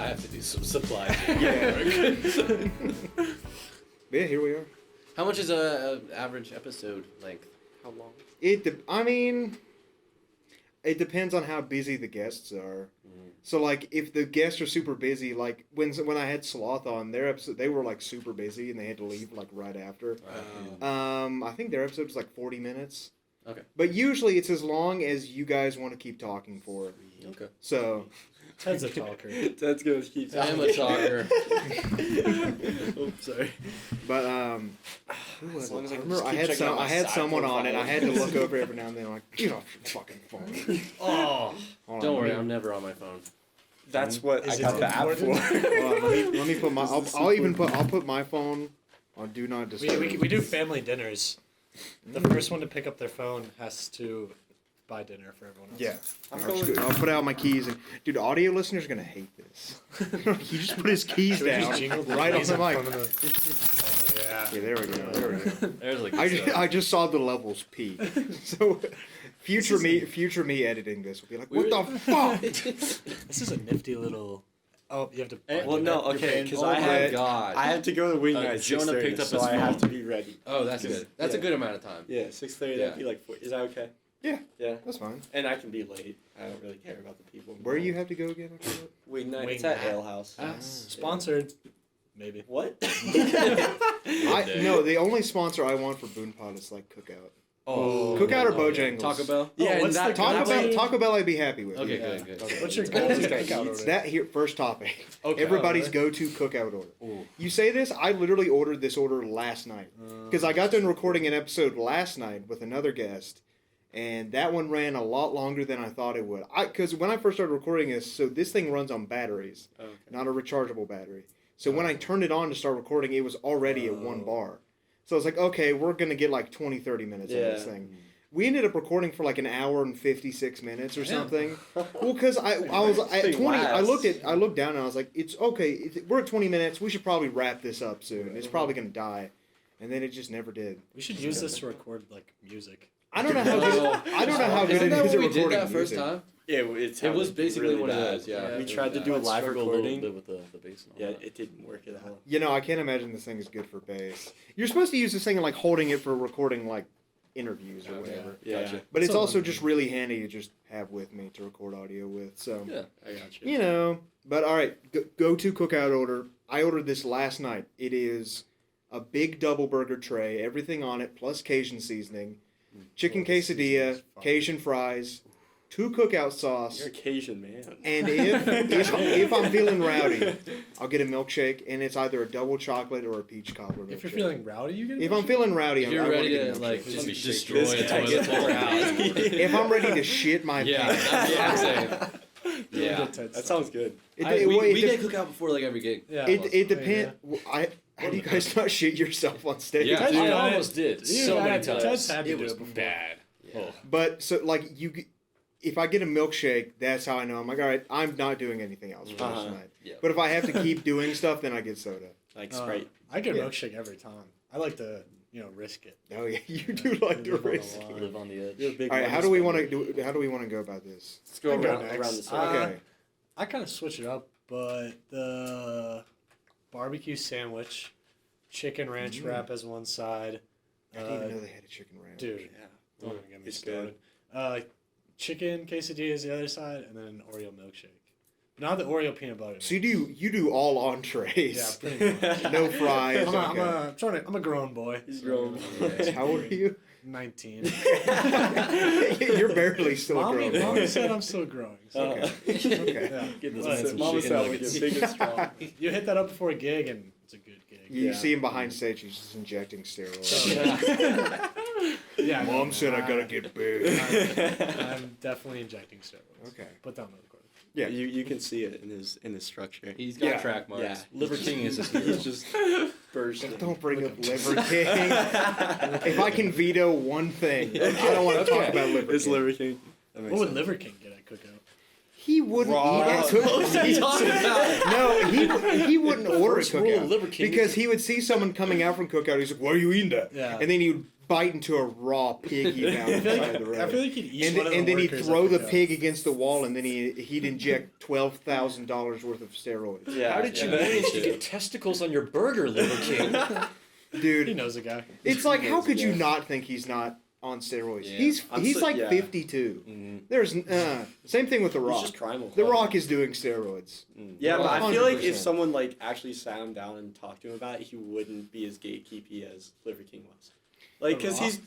I have to do some supply chain work. Yeah, here we are. How much is a average episode length? How long? It depends on how busy the guests are. So, like, if the guests are super busy, like, when I had Sloth on, their episode, they were, like, super busy, and they had to leave, like, right after. I think their episode was, like, 40 minutes. Okay. But usually it's as long as you guys want to keep talking for. Okay. So... Ted's a talker. Ted's gonna keep talking. I am a talker. Oops, sorry. But, who was it? I remember I had someone on it, I had to look over every now and then, like, get off your fucking phone. Oh, Hold don't on, worry, I'm never on my phone. That's what Is I got it the app for. Hold on, let me put my... I'll put my phone on Do Not Disturb. We do family dinners. The first one to pick up their phone has to buy dinner for everyone else. Yeah. I'll put out my keys. And dude, audio listeners are going to hate this. He just put his keys Should we down just jingle the right on keys the in mic. front of the... Oh, yeah. Yeah, there we go. There's like I just saw the levels peak. So future me editing this will be like, what the fuck? This is a nifty little... Oh, you have to... Well, no, okay, because I have to go to wing night at Jonah 6:30, picked up so his I have phone. to be ready. Oh, that's good. That's a good amount of time. Yeah, 6:30. Yeah. That'd be like 4. Is that okay? Yeah, Yeah, that's fine. and I can be late. I don't really care about the people. Where you have to go again? Wing night. Wing It's at night. Ale House. Sponsored. Maybe. What? No, the only sponsor I want for BoonePod is like Cookout. Oh, Cookout or yeah. Bojangles? Taco Bell? Yeah, what's and the that Taco Bell I'd be happy with. Okay, Yeah. good. Okay. What's your goal to Cookout Cookout order? order? That here, first topic. Okay. Everybody's go-to cookout order. Ooh. You say this, I literally ordered this order last night. Because I got done recording an episode last night with another guest, and that one ran a lot longer than I thought it would. Because when I first started recording this, so this thing runs on batteries, not a rechargeable battery. So when I turned it on to start recording, it was already at 1 bar. So I was like, okay, we're going to get like 20, 30 minutes of this thing. We ended up recording for like an hour and 56 minutes or something. Well, because I was at 20. I looked down and I was like, it's okay. We're at 20 minutes. We should probably wrap this up soon. It's probably gonna die, and then it just never did. We should use this to record, like, music. I don't know how good. I don't know how good Isn't it that is what at we did recording that first music. time? Yeah, It was basically really what it bad. is, yeah. We tried to Yeah. do a Let's live struggle a little recording. bit with the bass and all Yeah, that. it didn't work at all. You know, I can't imagine this thing is good for bass. You're supposed to use this thing like holding it for recording like interviews or whatever. Yeah. Gotcha. But it's So- also just really handy to just have with me to record audio with. So. Yeah. I got you. You know, but all right, go to cookout order. I ordered this last night. It is a big double burger tray, everything on it, plus Cajun seasoning, chicken quesadilla, Cajun fries, 2 cookout sauce, You're a Cajun man. and if I'm feeling rowdy, I'll get a milkshake, and it's either a double chocolate or a peach cobbler milkshake. If you're feeling rowdy, you get If I'm feeling rowdy, If you're I wanna ready get a to milkshake. like Let me just shake destroy this a guy. toilet bowl house. If I'm ready to shit my Yeah, pants. that's what I'm saying. Yeah. That sounds good. We get cookout before like every gig. Yeah. It depends. How do you guys not shit yourself on stage? Yeah, Ted's I done almost did You so many had- times. Ted's had to It do was it before. bad. Oh. But so like if I get a milkshake, that's how I know. I'm like, all right, I'm not doing anything else for this night. Yeah. But if I have to keep doing stuff, then I get soda. Like Sprite. I get a Yeah. milkshake every time. I like to, risk it. Oh yeah, you do like to Live on the risk. line. Live on the edge. You're a big All right, money how do we spender. want to How do we want to go about this? Let's go I go around, next. around the circle. Okay. I kind of switch it up, but the barbecue sandwich, chicken ranch wrap as one side. I didn't even know they had a chicken ranch. Dude, Yeah. don't even get me It's started. Chicken quesadilla is the other side, and then an Oreo milkshake. Not the Oreo peanut butter. So you do all entrees. Yeah, pretty much. No fries. I'm a grown boy. He's grown. How old are you? 19. You're barely still a Mommy grown boy. said I'm still growing. So. Okay. Okay. Yeah. Get this But man some Mama chicken said I would nuggets. get big and strong. you hit that up before a gig, and it's a good gig. You Yeah. see him behind stage. He's just injecting steroids. Yeah, Mom said I gotta get big. I'm definitely injecting steroids. Okay. Put that on the recording. Yeah. You can see it in his structure. He's got Yeah. track marks. Yeah. Liver King is his hero. He's just bursting. Don't bring up Liver King. If I can veto one thing, I don't want to talk about Liver It's King. Liver King. That makes What would sense. Liver King get at cookout? He wouldn't eat at Cookout. No, he wouldn't order at Cookout because he would see someone coming out from Cookout. He's like, "What are you eating that?" Yeah. And then he would bite into a raw pig he found on the side of the road. I feel like he'd eat And then he'd throw the pig against the wall, and then he'd inject $12,000 worth of steroids. Yeah. How did you manage to get testicles on your burger, Liver King? Dude, he knows a guy. it's like, how could you not think he's not on steroids? Yeah. He's like 52. Mm-hmm. There's same thing with The Rock. He's just primal. The Rock is doing steroids. Yeah, but I feel like 100%. if someone like actually sat him down and talked to him about it, he wouldn't be as gatekeepy as Liver King was. Like, because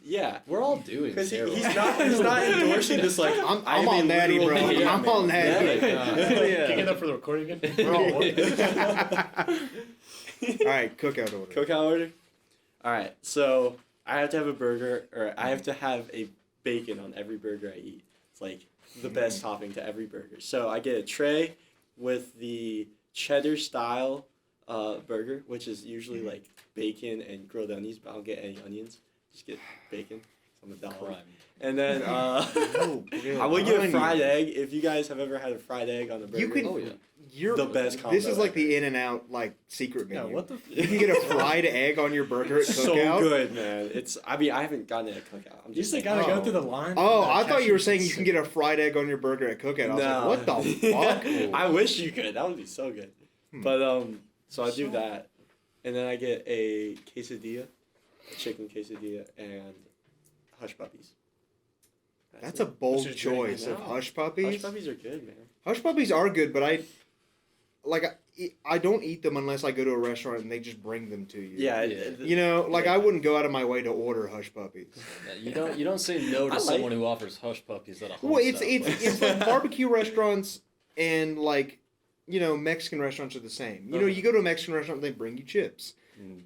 We're all doing because steroids. he's not endorsing this like I'm all natty, bro. I'm all natty. Can you get up for the recording again? We're all All right, Cookout order. Cookout order. All right, so I have to have a burger, or I have to have a bacon on every burger I eat. It's like the best topping to every burger. So I get a tray with the cheddar style burger, which is usually like bacon and grilled onions, but I don't get any onions. Just get bacon. I'm a dollar. And then I would get a fried egg. If you guys have ever had a fried egg on a burger, You can. Oh, yeah. You're the best combo. This is like the In-N-Out like secret menu. Yeah, what the? You can get a fried egg on your burger at so Cookout. good, man. I haven't gotten it at Cookout. I'm You just just saying. gotta go through the line. Oh, I thought you were saying you can get a fried egg on your burger at Cookout. I was No. like, what the fuck? I wish you could. That would be so good. But so I do that, and then I get a quesadilla, a chicken quesadilla, and hush puppies. That's a bold What's your drink? choice of hush puppies. Hush puppies are good, man. Hush puppies are good, but I don't eat them unless I go to a restaurant and they just bring them to you. Yeah. You know, like I wouldn't go out of my way to order hush puppies. Yeah, you don't say no to someone who offers hush puppies at a home Well, it's style like barbecue restaurants and like, you know, Mexican restaurants are the same. You know, you go to a Mexican restaurant, they bring you chips.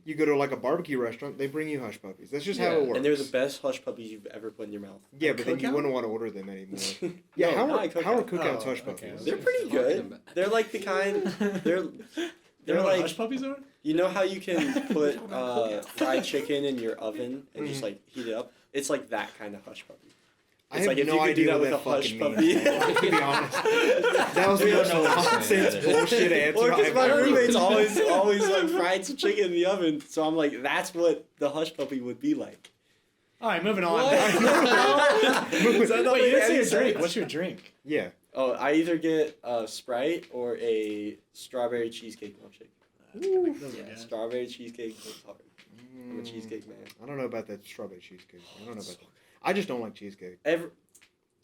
You go to like a barbecue restaurant, they bring you hush puppies. That's just how it works. And they're the best hush puppies you've ever put in your mouth. Yeah, but then you wouldn't want to order them anymore. Yeah, how not are at Cookout. Cookout's hush okay. puppies? They're pretty good. They're like the kind. They're like hush puppies are. You know how you can put fried chicken in your oven and just like heat it up? It's like that kind of hush puppy. I It's have like if no you could do idea that what with that a hush fucking puppy. means. To be honest, that was the most nonsense bullshit answer. Well, because I've my ever roommate's heard. always like fried some chicken in the oven, so I'm like, that's what the hush puppy would be like. All right, moving on. Does that not Wait, you make didn't any say a drink. sense? What's your drink? Yeah. Oh, I either get a Sprite or a strawberry cheesecake milkshake. Those are Yeah, good. strawberry cheesecake goes hard. I'm a cheesecake man. I don't know about that strawberry cheesecake. I don't know about that. I just don't like cheesecake.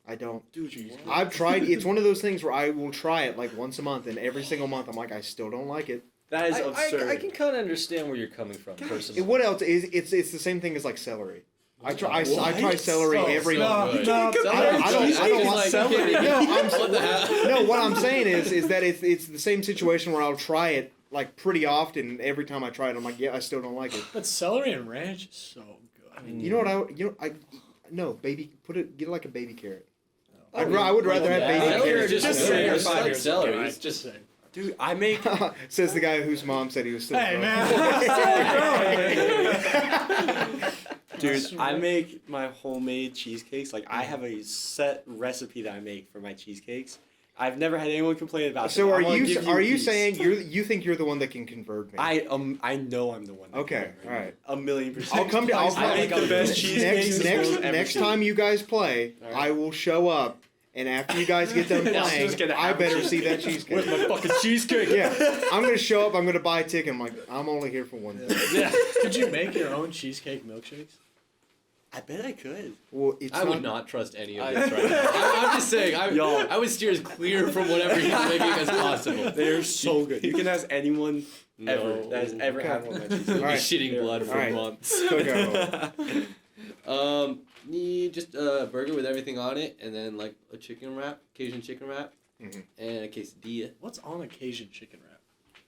I don't. Dude, I've tried. It's one of those things where I will try it like once a month, and every single month I'm like, I still don't like it. that is absurd. I can kind of understand where you're coming from, personally. What else is? It's the same thing as like celery. I try celery Oh, every so month. good. No, I don't like celery. No, what I'm saying is that it's the same situation where I'll try it like pretty often. And every time I try it, I'm like, yeah, I still don't like it. But celery and ranch is so good. You know what no baby get it like a baby carrot. I would rather have baby Celery carrots. is Just just saying. just like Just celery. saying. It's just saying. Dude, I make Says the guy whose mom said he was still Hey growing. man. Dude, I make my homemade cheesecakes. Like, I have a set recipe that I make for my cheesecakes. I've never had anyone complain about So them. are I wanna you give are a you piece. saying you think you're the one that can convert me? I know I'm the one. That Okay, can. all right. 1,000,000%. I'll come to. I make the best cheesecakes. Next time you guys play, All right. I will show up, and after you guys get done playing, just gonna I have better cheesecake. see that cheesecake. Where's my fucking cheesecake? Yeah, I'm gonna show up. I'm gonna buy a ticket. I'm like, I'm only here for one. Yeah. Could you make your own cheesecake milkshakes? I bet I could. Well, it's I would not trust any of this right now. I'm just saying, I would steer as clear from whatever he's making as possible. They're so good. You can ask anyone ever No. that has ever Okay. had one of my cheesecakes. You'll be Alright. shitting blood for Alright. months. Cookout. Need just a burger with everything on it, and then like a chicken wrap, Cajun chicken wrap, Mhm. and a quesadilla. What's on a Cajun chicken wrap?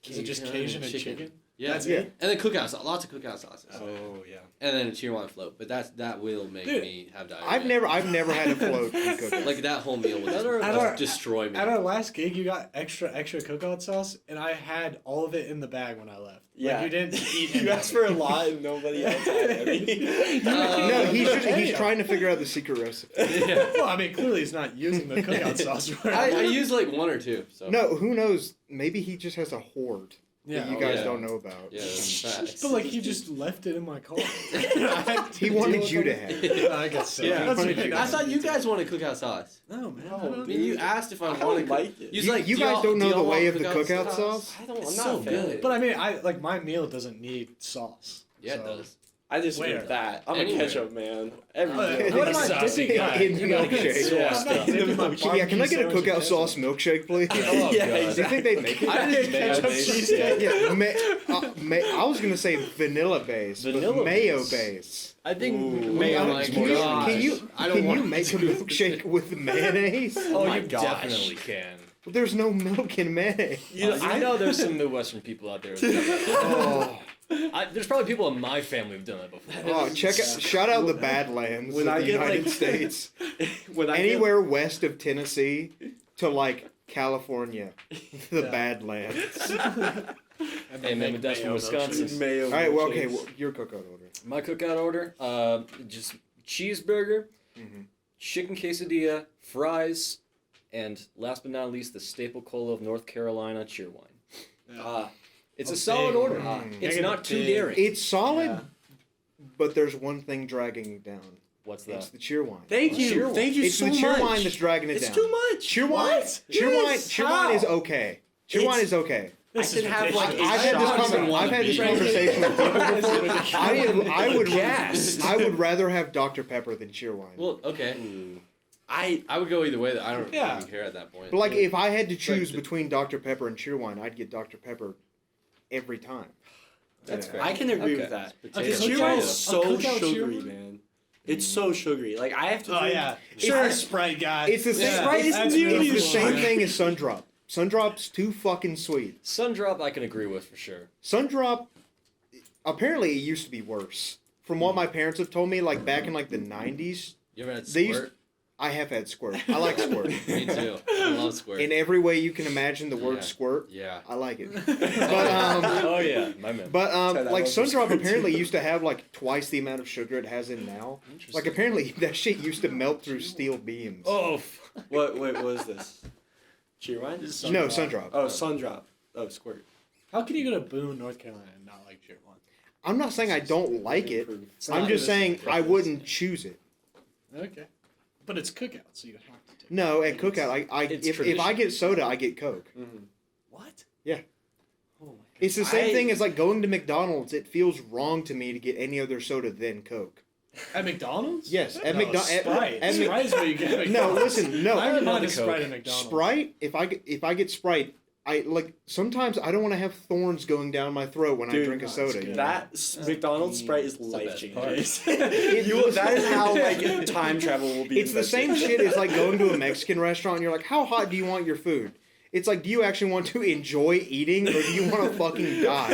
Is it just Cajun Cajun and chicken. chicken? Yeah. That's Yeah. it. And then cookout sauce, lots of cookout sauces. Oh yeah. And then a Cheerwine float, but that will make Dude, me have diarrhea. I've never had a float in cooking. Like that whole meal will At our- just destroy me. At our last gig, you got extra cookout sauce, and I had all of it in the bag when I left. Yeah. Like, you didn't eat You any asked of for it. a lot and nobody else had any. No, he's Hey. trying to figure out the secret recipe. Yeah. Well, I mean, clearly he's not using the cookout sauce. I use like one or two. So. No, who knows? Maybe he just has a hoard that you Oh, guys yeah. don't know about. Yeah, facts. But like he just left it in my car. He wanted you to have it. I guess so. Yeah. That's I okay. I thought you guys wanted cookout sauce. No man. No, I don't I mean, you asked if I I wanted. don't like it. You You, like, you do guys y'all- don't do know y'all the way want of the cookout sauce? I don't. It's I'm so not a fan. good. But I mean, like my meal doesn't need sauce. Yeah, it so- does. I just Where? need that. I'm Anywhere. a ketchup man. Every But meal. what am I Saucy dipping guy. In You gotta get milkshake. sauce. Yeah. I'm not dipping my Yeah, can I get a barbecue sandwich cookout in sauce milkshake, please? Oh, Yeah, God. Do you think they make it? I just Mayonnaise. Yeah, I was gonna say vanilla base, Vanilla but mayo base. base. I think Ooh. mayo Can makes you, more gosh. can you, sense. I don't can want you make a milkshake with mayonnaise? Oh, my you gosh. definitely can. There's no milk in mayonnaise. I know there's some Midwestern people out there. Oh, There's probably people in my family who've done that before. oh shout out the Badlands When of I the get, United like- States. When I Anywhere west of Tennessee to like California, the Badlands. Hey man, but that's from Wisconsin. get mayo. All right, well, okay, milkshakes. well, your cookout order. My cookout order, just cheeseburger, Mhm. chicken quesadilla, fries, and last but not least, the staple cola of North Carolina, Cheerwine. It's a solid order. Mm. It's Make it not too big. daring. It's solid, Yeah. but there's one thing dragging it down. What's It's that? the Cheerwine. Thank you. Cheerwine. Thank you It's so the much. Cheerwine that's dragging it It's down. too much. Cheerwine, What? Cheerwine, Yes. Cheerwine How? is okay. Cheerwine is okay. This I is can have, like, ridiculous. I've had this, shots in one I've had this beer. conversation with people before. I would Gassed. I would rather have Dr Pepper than Cheerwine. Well, okay. I I would go either way. I don't Yeah. even care at that point. but like, if I had to choose the- between Dr Pepper and Cheerwine, I'd get Dr Pepper every time. That's Yeah. fair. I can agree Okay. with that. Potato. Because Okay. Cheerwine is A so cookout sugary, Cheerwine? man. It's so sugary. Like I have to. Oh drink, yeah, Sure. It's the Sprite guy. It's the same. Sprite is That's nearly really It's the same cool. thing as Sundrop. Sundrop's too fucking sweet. Sundrop, I can agree with for sure. Sundrop, apparently it used to be worse. From what my parents have told me, like back in like the 90s, You ever had They used- squirt? I have had squirt. I like squirt. Me too. I love squirt. In every way you can imagine the word Yeah. squirt, Yeah. I like it. But Oh yeah, my man. But Ted, I like love the Sundrop squirt, apparently too. used to have like twice the amount of sugar it has in now. Like apparently that shit used to melt through steel beams. Oh, what? Wait, what is this? Cheerwine? No, Sundrop. Oh, Sundrop. Oh, Squirt. How can you go to Boone, North Carolina, and not like Cheerwine? I'm not saying I don't like it. It's I'm not- just saying I wouldn't choose it. Okay, but it's cookout, so you have to take. No, at cookout, It's if I get soda, I get Coke. What? Yeah. Oh my. It's the same I- thing as like going to McDonald's. It feels wrong to me to get any other soda than Coke. At McDonald's? Yes, at no, McDonald's. Sprite. Sprite is what you get. At No, McDonald's. listen, no. I don't mind a Coke. Sprite at McDonald's. Sprite. If I get Sprite, I like sometimes I don't want to have thorns going down my throat when I Dude, drink a that's soda. good. You know? That McDonald's Sprite is the life best changing. part. That is how like time travel will be. It's the same invented. shit as like going to a Mexican restaurant and you're like, how hot do you want your food? It's like, do you actually want to enjoy eating or do you want to fucking die?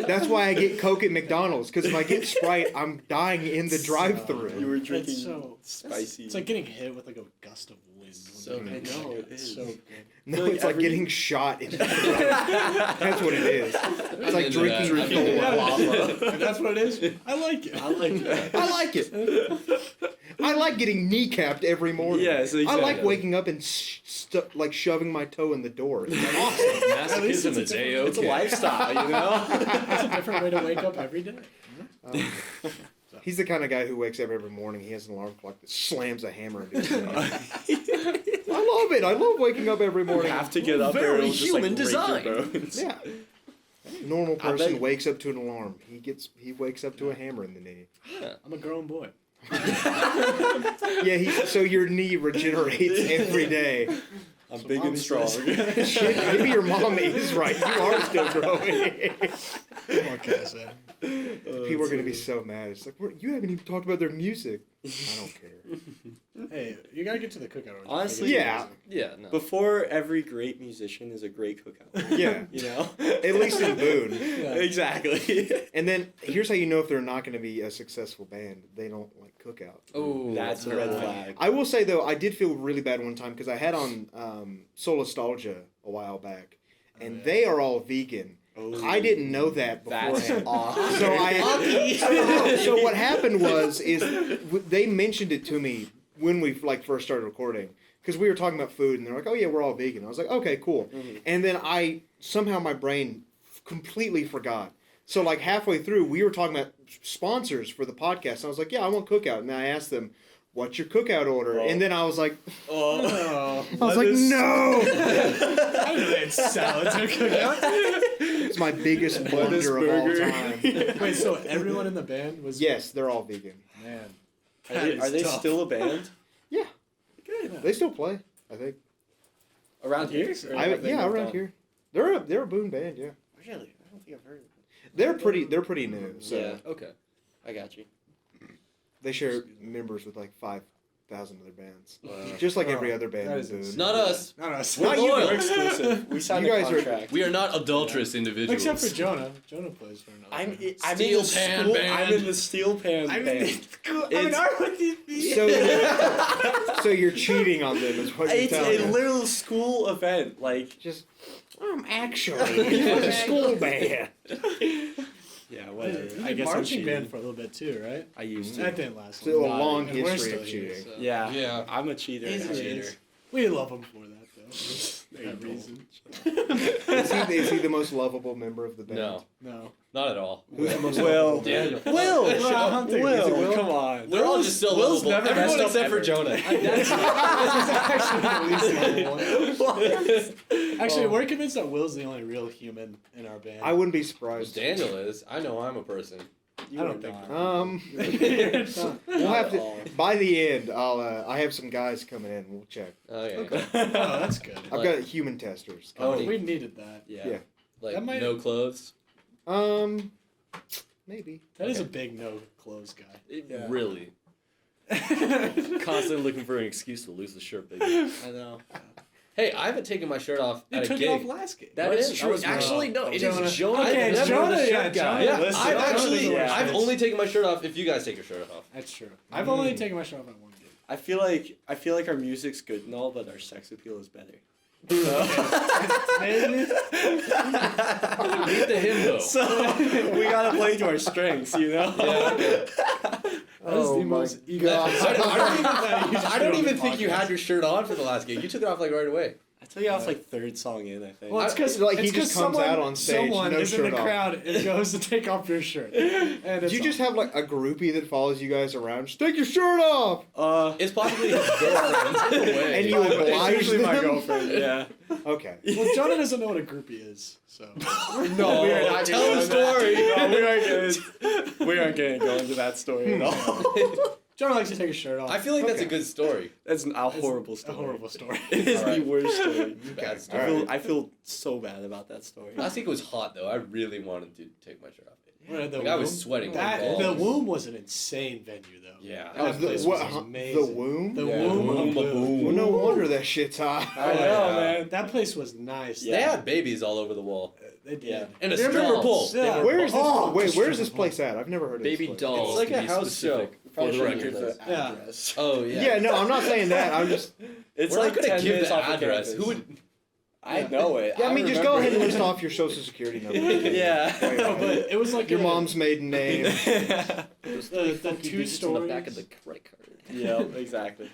That's why I get Coke at McDonald's, because if I get Sprite, I'm dying in the You drive-thru. were drinking so spicy. It's like getting hit with like a gust of wind. So when you I good. drink know, it. it It's is. so good. No, Like it's like every- getting shot in the throat. That's what it is. It's like into drinking that. I'm into Thor. If that's what it is, I like it. I like that. I like it. I like getting kneecapped every morning. Yes, I like exactly. waking up and like shoving my toe in the door. It's awesome. At least masochism it's is a a It's a okay. lifestyle, you know. It's a different way to wake up every day. He's the kind of guy who wakes up every morning. He has an alarm clock that slams a hammer into his head. I love it. I love waking up every You morning. have to get up there Very and just like human break design. your bones. Yeah. Normal I person bet- wakes up to an alarm. He wakes up to a hammer in the knee. I'm a grown boy. Yeah, so your knee regenerates every day. I'm So big Mom and strong. says- Shit, maybe your mom is right. You are still growing. What can I say? People are gonna be so mad. It's like, you haven't even talked about their music. I don't care. Hey, you gotta get to the cookout. order. Honestly, Yeah. Yeah, no. Before every great musician is a great cookout. Yeah. You know? At least in Boone. Exactly. And then here's how you know if they're not going to be a successful band. They don't like cookout. Oh, That's a red flag. I will say though, I did feel really bad one time because I had on Solastalgia a while back, and they are all vegan. Oh. I didn't know that That's beforehand. awesome. So what happened was they mentioned it to me when we first started recording because we were talking about food and they're like, oh yeah, we're all vegan. I was like, okay, cool. Mhm. And then somehow my brain completely forgot. So like halfway through, we were talking about sponsors for the podcast. And I was like, yeah, I want cookout. And I asked them, what's your cookout order? Oh. And then I was like, Oh, I was like, no. I didn't know they had salads at cookout. It's my biggest blunder of all time. Wait, so everyone in the band was? Yes, they're all vegan. Man, Are they tough. still a band? Yeah. Good. They still play, I think. Around here? Or have they Yeah, moved around on? here. They're a Boone band, yeah. Really? I don't think I've heard of it. They're pretty new. So yeah, okay. I got you. they share members with like 5,000 other bands. Wow. Just like Oh, every other band that in is Boone. insane. Not us. Not us. Not you. loyal. We're exclusive. We signed You a guys are- contract. We are not adulterous individuals. Except for Jonah. Jonah plays for another. I'm band. in Steel the pan school. band. I'm in the steel pan band. So you're cheating on them, is what you're It's telling a me. little school event. Like, Just, actually a school band. yeah, You whatever. did I guess I'm marching cheating. band for a little bit too, right? I used That to. didn't last Still a long. long And we're history still of here, cheating. so. Yeah. Yeah. I'm a cheater. He's a actually. cheater. We love him for that There you that go. reason. Is he the most lovable member of the band? No, No. not at all. Who's the most Will. lovable? Daniel. Will. Well, Hunter, is it Will? Come on. They're all just so Will's lovable. never Everyone messed up except for ever. Jonah. Actually, we're convinced that Will's the only real human in our band. I wouldn't be surprised. Daniel is. I know I'm a person. You I don't are think not. We'll have Not at all. to. By the end, I have some guys coming in. We'll check. Okay. Oh, that's good. I've got human testers. Oh, We needed that. Yeah. Yeah. Like That might- no clothes. Maybe. That is a big no clothes guy. Yeah. Really. Constantly looking for an excuse to lose the shirt, baby. I know. Hey, I haven't taken my shirt off You at a took gig. it off last game. That What? is That true. was Actually, no, it is Jonah. Jonah. Okay, I've it's never been Jonah, the yeah, shirt guy. Jonah. Yeah, Listen, I've I actually, don't I've know. only taken my shirt off if you guys take your shirt off. That's true. I've only taken my shirt off at one game. I feel like our music's good and all, but our sex appeal is better. Maybe. Beat the hymn though. So we gotta play to our strengths, you know. Yeah, okay. That is Oh the my most I don't even think you had your shirt on for the last gig. You took it off like right away. I took it off like third song in, I think. Well, it's because He just comes out on stage, Someone no is in shirt the off. crowd and goes to take off your shirt. And Do it's you just on. have like a groupie that follows you guys around? Just take your shirt off. It's possibly his girlfriend. in a way. And you It's oblige usually my them? girlfriend. Yeah. Okay. Well, Jonah doesn't know what a groupie is, so. No, we are not tell the getting story. No, we aren't gonna go into that story at all. Jonah likes to take his shirt off. I feel like that's a Okay. good story. That's a horrible A story. horrible story. It is Alright. the worst story. Bad All story. right. I feel so bad about that story. Last week was hot though. I really wanted to take my shirt off. Where the Like, I was womb- sweating like That, balls. the womb was an insane venue, though. Yeah. That place was amazing. The womb? The Yeah. womb. Womb, of a boom. Well, no wonder that shit's hot. I know, man. That place was nice. They had babies all over the wall. They did. Yeah. And a They were stripper pole. Yeah. Where is this? Oh, wait, where is this stripper place at? I've never heard of Baby this place. dolls. It's like to a be house specific, show. for Probably the shouldn't record. give the Yeah. address. Oh yeah. Yeah, no, I'm not saying that. I'm just. It's We're like not gonna 10 give minutes the off the address. campus. Who would? I know it. Yeah, I mean, just go remember ahead and it. list off your social security number. Yeah. Wait, No, wait. but it was like Your a- mom's maiden name. Those The- three the funky two digits on the back stories. of the credit card. Yeah, exactly.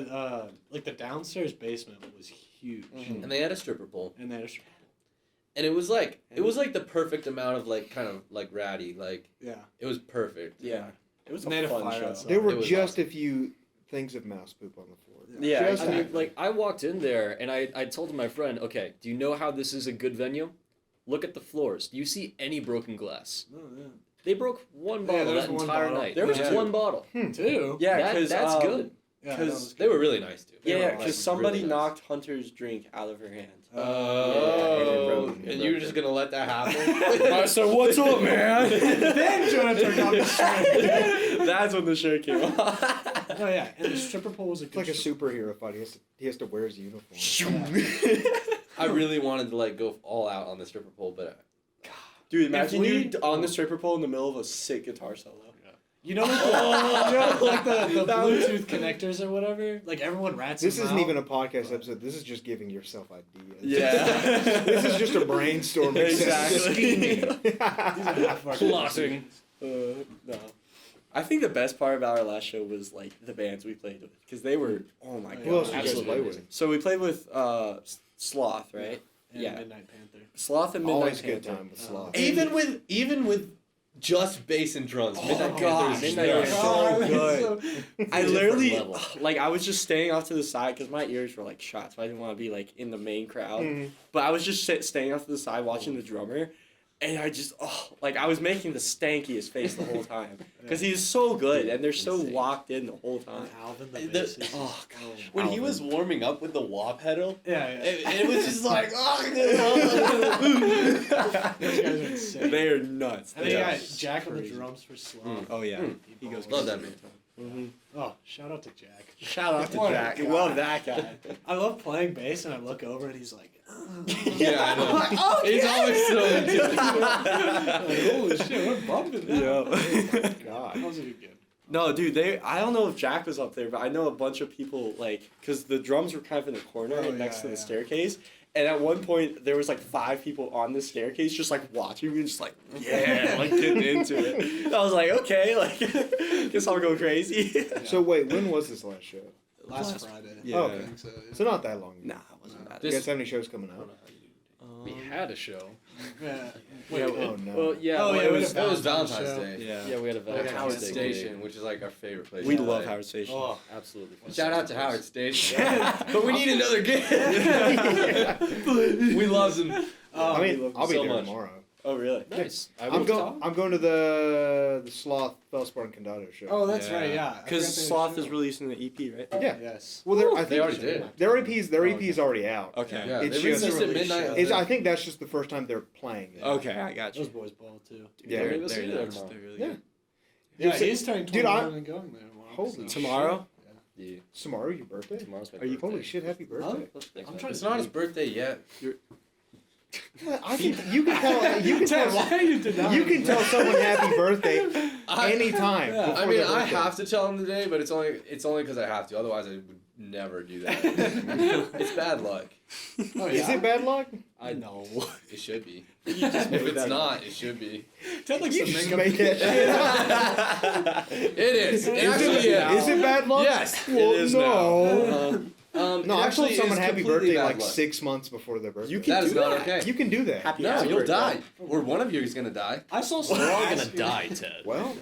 the downstairs basement was huge, Mhm. And they had a stripper pole, and that is and it was like the perfect amount of like kind of like ratty. Like yeah. it was perfect. Yeah. It was And they had a a fun fire show. outside. There were It was just awesome. a few things of mouse poop on the floor. Yeah, Just I exactly. mean, like, I walked in there and I told my friend, okay, do you know how this is a good venue? Look at the floors. Do you see any broken glass? Oh, yeah. They broke one Yeah, bottle there was that one entire bottle. night. There was Just two. one bottle. Two. Yeah, That- because that's good. Yeah, that 'cause was They were really nice too. They Yeah, were, because like, somebody really nice. knocked Hunter's drink out of her hand. Oh, Yeah, and you were just gonna let that happen? So what's up, man? Then Jonah turned off the shirt. That's when the shirt came off. Oh yeah, and the stripper pole was a It's good like a superhero fight. He has to wear his uniform. I really wanted to like go all out on the stripper pole, but Dude, imagine we- you on the stripper pole in the middle of a sick guitar solo. You know, like the Bluetooth connectors or whatever. Like everyone rats. This them isn't out. even a podcast episode. This is just giving yourself ideas. Yeah. This is just a brainstorming Exactly. session. These are half our Plotting. No. I think the best part about our last show was like the bands we played with because they were oh my god. Who else did you guys Absolutely play with? So we played with Sloth, right? And Yeah. Midnight Panther. Sloth and Midnight Always a good Panther. time with Sloth. even with just bass and drums, Midnight gosh, Panther is Midnight so Panther. good. I Different literally level. like I was just staying off to the side because my ears were like shot, so I didn't want to be like in the main crowd. Mhm. But I was just staying off to the side watching the drummer, and I just like I was making the stankiest face the whole time because he's so good and they're so Insane. locked in the whole time. And Alvin the The- bassist. Oh gosh. When he was warming up with the wah pedal, Yeah, it was just like, Those guys are insane. They are nuts. And then you They are got Jack on the crazy. drums for Sloth. Mm. Oh yeah, He goes Love that man. Mm-hmm. Oh, shout out to Jack. Shout out to What a Jack. guy. Love that guy. I love playing bass, and I look over and he's like, Yeah, I know. He's always so into it. holy shit, we're bumping now. Yeah. God. That was a good game. No, dude, I don't know if Jack was up there, but I know a bunch of people, like, because the drums were kind of in the corner Oh, next yeah, to the yeah. staircase, and at one point, there was, like, 5 people on the staircase just, like, watching me and just, like, yeah, like, getting into it. And I was like, okay, like, guess I'll go crazy. So wait, when was this last show? Last Friday. Yeah. Oh, I okay. think so. Yeah. So not that long ago. Nah, it wasn't bad. You guys have any shows coming out? We had a show. Yeah. Yeah, Oh no. Well, yeah. Oh, well, yeah, it we was, had It was Valentine's Valentine's show. Day. Yeah. yeah, we had a At Valentine's Howard Day Station, gig. which is like our favorite place. We to love play. Howard Station. Oh, Absolutely. Shout out to fantastic Howard place. Station. But we need another gig. We love them. I mean, I'll be so there much. tomorrow. Oh, really? Nice. I'm going to the Sloth Felspar and Condado show. oh, that's right. Yeah. I Because forgot they had a Sloth show. is releasing the EP, right? Yeah. Yes. Well, I They think already did. their EP's okay. already out. Okay. Yeah, It's they just- released at Release midnight. show. It's, I think that's just the first time they're playing it. Okay, I got you. Those boys ball too. Yeah. Maybe we'll see you there nuts. tomorrow. They're really Yeah. good. Yeah, Dude, he's turning dude, 21 and going there tomorrow. Holy so. shit. Tomorrow? Yeah. Tomorrow, your birthday? Tomorrow's my Are you- birthday. Holy shit! Happy birthday! I'm trying It's not his birthday yet. I can, you can tell. You can Ted, why tell. are you denying? You can tell someone happy birthday anytime. Yeah. I before mean, their I birthday. have to tell him today, but it's only because I have to. Otherwise, I would never do that. It's bad luck. Oh, Is yeah? it bad luck? I know. It should be. You just If it's not, it should be. Ted likes You to just make made that shit up. It is. It Is actually it, is. is it bad luck? Yes, Well, it is no. now. No, it I told actually someone is happy completely birthday bad like luck. 6 months before their birthday. You can That do is not that. okay. You can do that. Happy No, happy you'll birthday. die. Or one of you is gonna die. I saw some. We're all gonna last die, week. Ted. Well,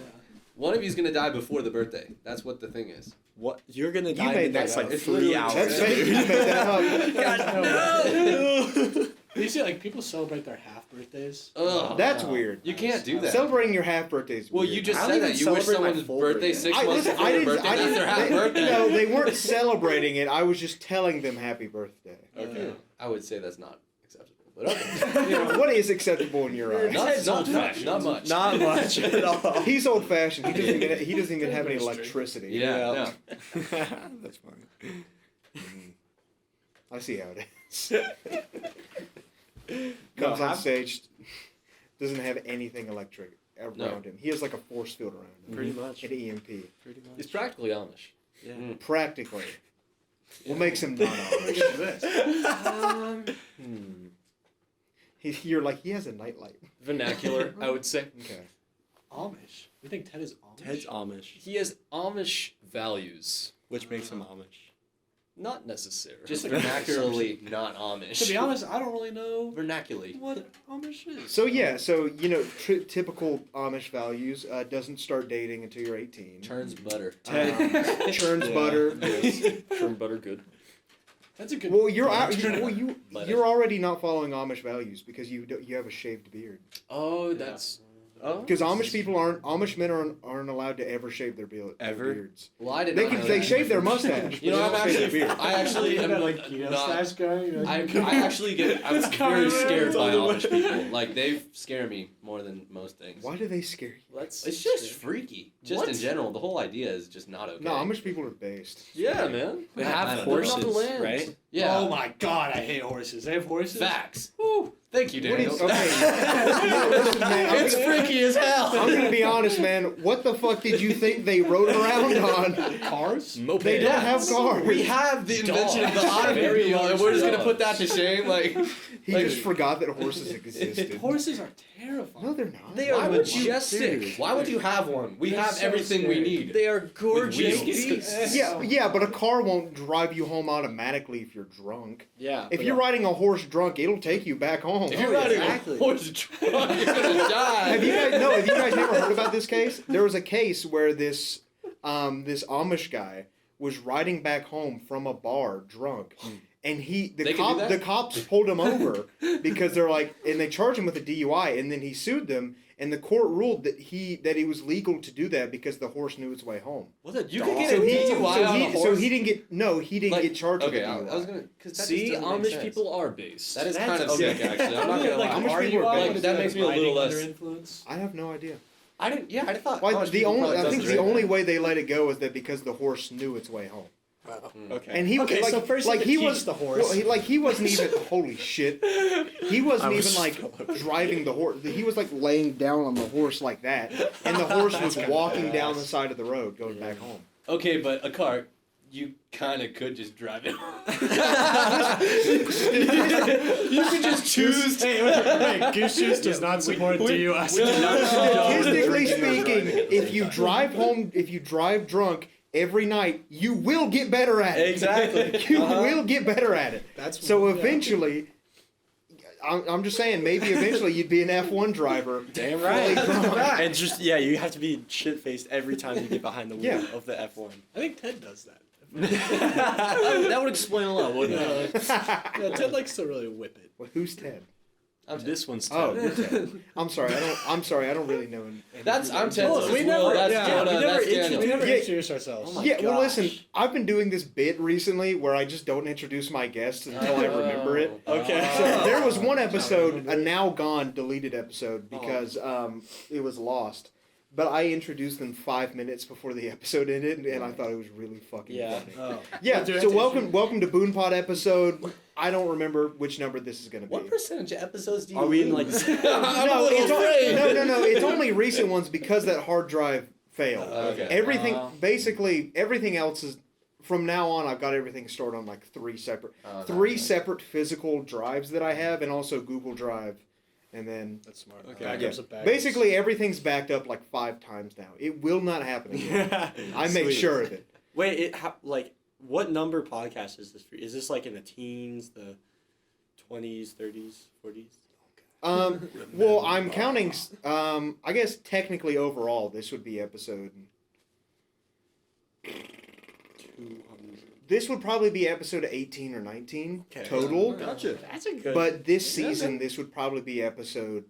One of you is gonna die before the birthday. That's what the thing is. What? You're gonna You die in made the that next up. like It's 3 literally- hours. that's fake. You made that up. God, no! You see, like people celebrate their half birthdays. Ugh. That's weird. You can't do that. Celebrating your half birthday is Well, weird. you just I don't said even that. You wish celebrate my someone's full birthday birthday. 6 months before their birthday. That's their half birthday. No, they weren't celebrating it. I was just telling them happy birthday. Okay. I would say that's not acceptable. But okay. What is acceptable in your eyes? Not much. Not much at all. He's old fashioned. He doesn't even have any electricity. Yeah. That's funny. I see how it is. No, Comes on half- stage, doesn't have anything electric around No. him. He has like a force field around him. Pretty much. An EMP. Pretty much. He's practically Amish. Yeah. Practically. What makes him not Amish? You're like, he has a nightlight. Vernacular, I would say. Okay. Amish. We think Ted is Amish. Ted's Amish, He has Amish values. which makes him Amish. Not necessarily. Just vernacularly not Amish. To be honest, I don't really know Vernacularly. what Amish is. So yeah, typical Amish values. Doesn't start dating until you're 18. Turns butter. Churns Yeah. butter. Churn butter good. That's a good. Well, you're Butter. you're already not following Amish values because you have a shaved beard. Oh, that's. Oh. Because Amish people Amish men aren't aren't allowed to ever shave their beards. Well, I didn't They know can. that. They shave their mustache. You know, but they don't shave their beard. I actually am like mustache guy. You know, I actually get. I'm very scared by Amish people. Like they scare me more than most things. Why do they scare you? It's just freaky. Just What? in general, the whole idea is just not okay. No, Amish people are based. Yeah, man. They I have don't know. horses, They're on the land. right? Yeah. Oh my god, I hate horses. They have horses. Facts. Woo. Thank you, Daniel. Okay. Listen, man, It's freaky as hell. I'm gonna be honest, man. What the fuck did you think they rode around on? Cars? Mopeds. They don't have cars. We have the invention of the Dogs. automobile, Very and large we're just gonna dogs. put that to shame. Like, He just forgot that horses existed. Horses are terrifying. No, they're not. They Why are would you- majestic. why would you have one? We They're have so everything we scary. need. They are gorgeous wheels. beasts. Yeah, but a car won't drive you home automatically if you're drunk. Yeah. If you're riding a horse drunk, it'll take you back home. If you're riding exactly. a horse drunk, you're gonna die. Have you guys never heard about this case? There was a case where this Amish guy was riding back home from a bar drunk. And They can do that? the cops pulled him over because they're like, and they charged him with a DUI, and then he sued them, and the court ruled that it was legal to do that because the horse knew its way home. What a You dog. could get So a he, DUI so on he, a so horse? he didn't get charged Okay, with a I DUI. was gonna. Cause that See, just doesn't make Amish sense. people are based. That is That's kind of okay. sick, actually. I'm not gonna Like, lie. Amish are people you are like, big. that makes me a little riding less- under influence? I have no idea. I didn't. Yeah, I thought. Well, Amish the people only probably I think doesn't the drink. only way they let it go is that because the horse knew its way home. Okay. And he Okay, like, so first like you he teach was the horse. Well, he wasn't even holy shit. He wasn't even like driving the horse. He was like laying down on the horse like that, and the horse was walking down the side of the road going back home. Okay, but a car, you kind of could just drive it. You could just choose. Hey, wait, GooseJuice does not support DUI. Statistically speaking, if you drive drunk every night, you will get better at it. Exactly. You will get better at it. That's So yeah. eventually, I'm just saying, maybe eventually you'd be an F1 driver. Damn fully right. drunk. And just you have to be shit faced every time you get behind the wheel Yeah. of the F1. I think Ted does that. That would explain a lot, wouldn't it? Yeah, Ted likes to really whip it. Well, who's Ted? This one's Oh, tough. you're Ted. I'm sorry. I don't really know. That's I'm Ted. Well, we never- That's yeah, Jonah. we never That's intro- Daniel. we never Yeah. introduced ourselves. Oh my Yeah, well, gosh. listen, I've been doing this bit recently where I just don't introduce my guests until I remember it. Okay. So there was one episode, a now gone deleted episode because it was lost. But I introduced them 5 minutes before the episode ended, and I thought it was really fucking Yeah. funny. Oh. Yeah, Do I so have to welcome to BoonePod episode. I don't remember which number this is going to be. What percentage of episodes do you Are we in, like- lose? No, it's only recent ones because that hard drive failed. Okay. Basically everything else is from now on. I've got everything stored on like three separate nice. separate physical drives that I have, and also Google Drive, and then That's smart. Okay. Backups of backups. basically everything's backed up like 5 times now. It will not happen again. I make Sweet. sure of it. Wait, what number podcast is this for? Is this like in the teens, the 20s, 30s, 40s? Well, I'm counting. I guess technically overall, this would be episode. 200. This would probably be episode 18 or 19 Okay. total. Gotcha. That's a good. But this season, this would probably be episode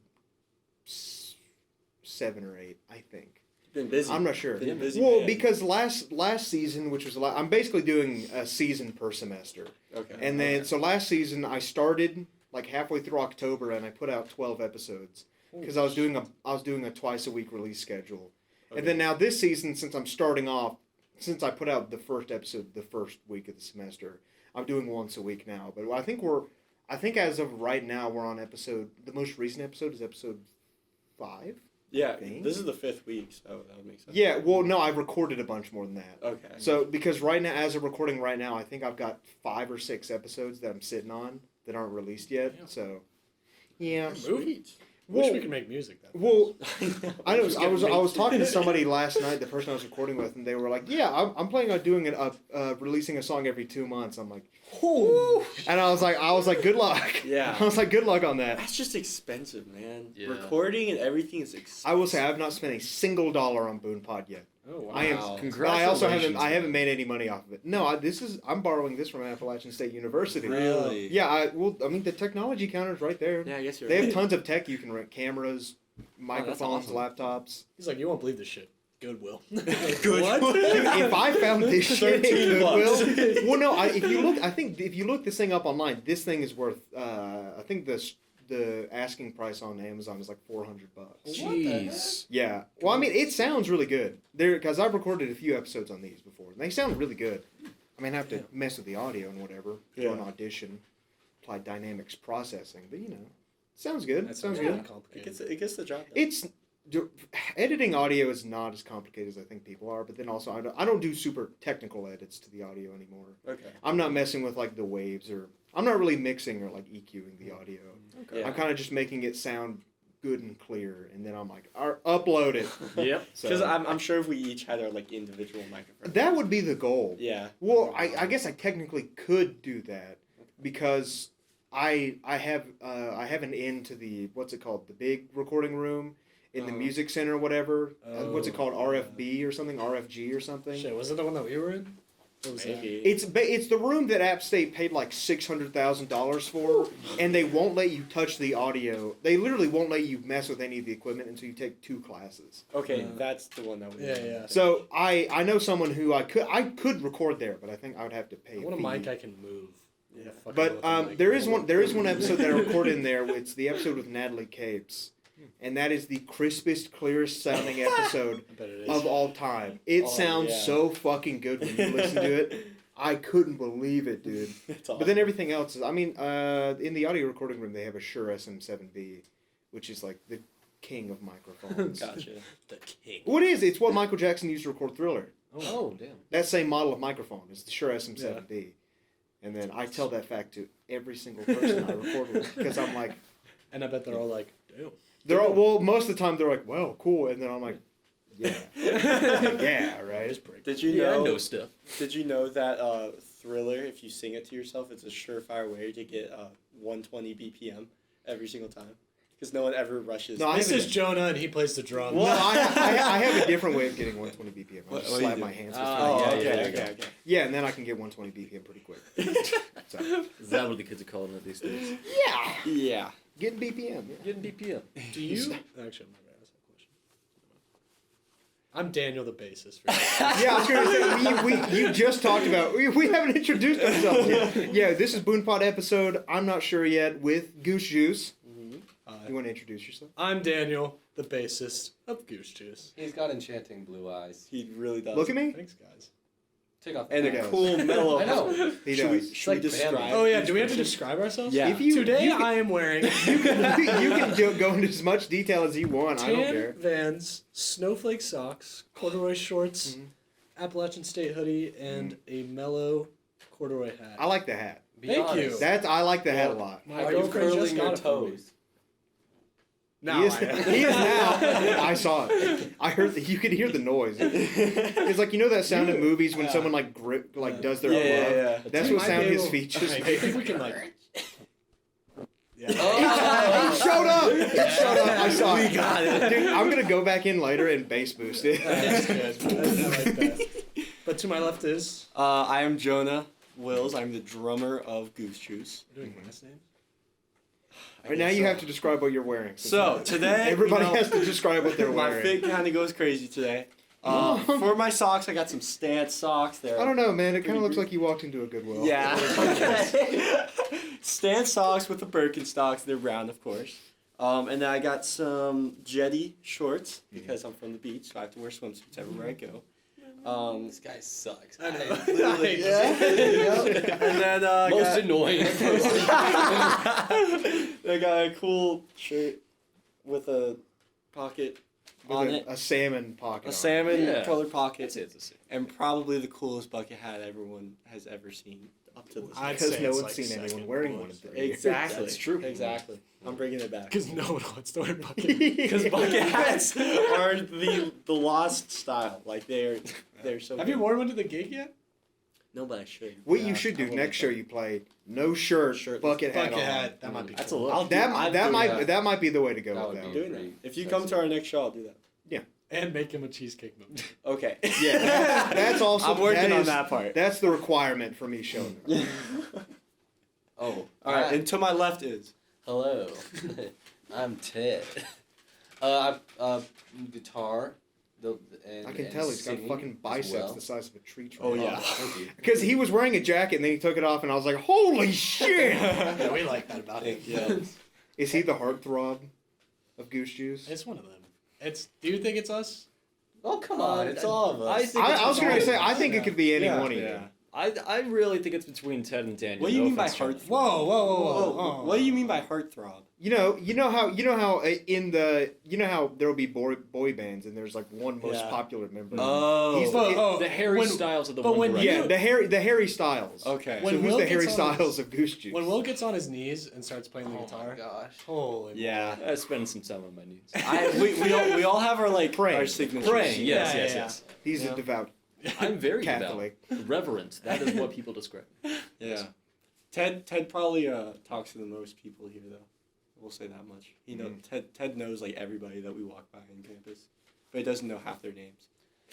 7 or 8, I think. been busy. I'm not sure. Been a busy Well, man. because last season, which was I'm basically doing a season per semester, Okay. and then so last season I started like halfway through October, and I put out 12 episodes because I was doing a twice a week release schedule, Okay. and then now this season, since I'm starting off, since I put out the first episode the first week of the semester, I'm doing once a week now. But I think as of right now we're on the most recent episode is episode 5. Yeah, think. this is the 5th week, so that would make sense. Yeah, well, no, I've recorded a bunch more than that. Okay. So, because right now, as of recording right now, I think I've got 5 or 6 episodes that I'm sitting on that aren't released yet. Yeah. So, yeah. Movies. Well, Wish we could make music that well, I Just get was made- talking to somebody last night, the person I was recording with, and they were like, "Yeah, I'm planning on doing releasing a song every 2 months." I'm like, "Whoo!" And I was like, "Good luck." Yeah. I was like, "Good luck on that." That's just expensive, man. Yeah. Recording and everything is expensive. I will say I've not spent a single dollar on BoonePod yet. Oh wow. I am. Wow. But I also haven't. I haven't man. made any money off of it. No, I'm borrowing this from Appalachian State University. Really? Yeah. I mean, the technology counter's right there. Yeah, I guess you're They right. have tons of tech you can rent: cameras, microphones, awesome. laptops. He's like, you won't believe this shit. Goodwill. Good. What? Dude, if I found this shit at 13 bucks. Goodwill, well, no. I think if you look this thing up online, this thing is worth. I think the asking price on Amazon is like $400. Jeez. Yeah. Well, I mean, it sounds really good. Because I've recorded a few episodes on these before, and they sound really good. I mean, I have to mess with the audio and whatever for an audition, apply dynamics processing, but sounds good. Sounds good. Complicated. It gets the job done. It's editing audio is not as complicated as I think people are, but then also I don't do super technical edits to the audio anymore. Okay. I'm not messing with like the waves, or I'm not really mixing or like EQing the audio. Okay. I'm kind of just making it sound good and clear, and then I'm like, upload it. Yep. Because So I'm sure if we each had our like individual microphones. that would be the goal. Yeah. Well, I guess I technically could do that because I have an in to the what's it called, the big recording room in the music center or whatever. What's it called, RFB or something, RFG or something. Shit, was it the one that we were in? What was that? Maybe. It's the room that App State paid like $600,000 for, and they won't let you touch the audio. They literally won't let you mess with any of the equipment until you take 2 classes. Okay, that's the one that we. Yeah. So I know someone who I could record there, but I think I would have to pay. I want a fee. mic I can move. Yeah. But there is one episode that I recorded in there. It's the episode with Natalie Capes, and that is the crispest, clearest sounding episode I bet it is. of all time. It sounds so fucking good when you listen to it. I couldn't believe it, dude. That's awesome. But then everything else is, I mean, in the audio recording room, they have a Shure SM7B, which is like the king of microphones. Gotcha. The king. Well, it is. It's what Michael Jackson used to record Thriller. Oh, damn. That same model of microphone is the Shure SM7B. And then I tell that fact to every single person I record with because I'm like, And I bet they're all like, damn. they're all, well, most of the time they're like, well, cool. And then I'm like, yeah. Yeah, right? Did you Yeah, I know? know stuff. Did you know that Thriller, if you sing it to yourself, it's a surefire way to get 120 BPM every single time? Because no one ever rushes. No, This is Jonah, and he plays the drums. No, I have a different way of getting 120 BPM. I What just do you slap do? my hands. Oh, Yeah, okay, yeah, okay, yeah. okay. Yeah, and then I can get 120 BPM pretty quick. So, Is that what the kids are calling it these days? yeah. Yeah. Getting BPM. Yeah. Getting BPM. Do you? Actually, I'm not gonna ask that question. I'm Daniel, the bassist. For Yeah, I was going to say, you just talked about, we haven't introduced ourselves yet. Yeah, this is BoonePod episode, I'm not sure yet, with GooseJuice. You want to introduce yourself? I'm Daniel, the bassist of GooseJuice. He's got enchanting blue eyes. He really does. Look at me. Thanks, guys. Take off. And He a does. cool mellow. I know. He Should does. we, should we like describe? Bambi. Oh yeah, each do we have to person? describe ourselves? Yeah. If you, Today you can, I am wearing you can go into as much detail as you want. I don't care. tan Vans, snowflake socks, corduroy shorts, Appalachian State hoodie, and a mellow corduroy hat. I like the hat. Be Thank you. honest. I like the hat a lot. My Are you girlfriend just curling got your it for me. toes? No, he is, I am. he is now. I saw it. I heard that you could hear the noise. It's like, you know that sound in movies when someone like does their glove? Yeah. That's what sound his features Okay, I make. think we can like. Yeah. He showed up. He showed up. I saw it. We got it. Dude, I'm gonna go back in later and bass boost it. That's good. I like that. But to my left is. I am Jonah Wills. I'm the drummer of GooseJuice. We're doing last name. Right now you have to describe what you're wearing. So today, Everybody you know, has to describe what they're my wearing. fit kind of goes crazy today. For my socks, I got some Stance socks. There. I don't know, man. It kind of looks like you walked into a Goodwill. Yeah. Stance socks with the Birkenstocks. They're brown, of course. And then I got some Jetty shorts because I'm from the beach, so I have to wear swimsuits everywhere I go. This guy sucks. I know. Literally, yeah. And then Most got, annoying. I got a cool shirt with a pocket on With it. a salmon pocket. A on it. salmon Yeah. colored pocket. That's it. That's it. And probably the coolest bucket hat everyone has ever seen up to this I'd Because say no it's one's like seen anyone second wearing place. one in 3 years. Exactly. That's true. Exactly. I'm bringing it back. Because no one wants to wear bucket. Because bucket hats are the lost style. Like they're so. Have good. you worn one to the gig yet? No, but I should. What Yeah, you should I do will next make show that. you play, no shirt, Shirtless. bucket hat Bucket on. hat. That might be. That's a cool. little. That might be the way to go That with would that. be- Doing that. If you come to our next show, I'll do that. And make him a cheesecake moon. Okay. Yeah, that's also I'm working on is- that part. That's the requirement for me showing up. Oh. All right, and to my left is. Hello. I'm Ted. Guitar, I can tell he's got fucking biceps the size of a tree trunk. Oh yeah. Because he was wearing a jacket and then he took it off and I was like, holy shit! Yeah, we like that about him. Yeah. Is he the heartthrob of Goose Juice? It's one of them. Do you think it's us? Oh, come on. It's all of us. I was going to say, I think it could be any one of you. I really think it's between Ted and Daniel. What do you mean by offense, heartthrob? Whoa. What do you mean by heartthrob? You know how there'll be boy bands and there's like one most popular member. Oh. He's the Harry Styles of the One Direction. Yeah, the Harry Styles. Okay. So who's the Harry Styles of Goose Juice? When Will gets on his knees and starts playing the guitar. Oh my gosh. Holy. Yeah. I spend some time on my knees. We all have our like Praying. our signatures. Praying, yes. He's a devout I'm very Catholic. devout. Reverent. That is what people describe. Yeah. Ted probably talks to the most people here though. We'll say that much. Ted knows like everybody that we walk by on campus, but he doesn't know half their names.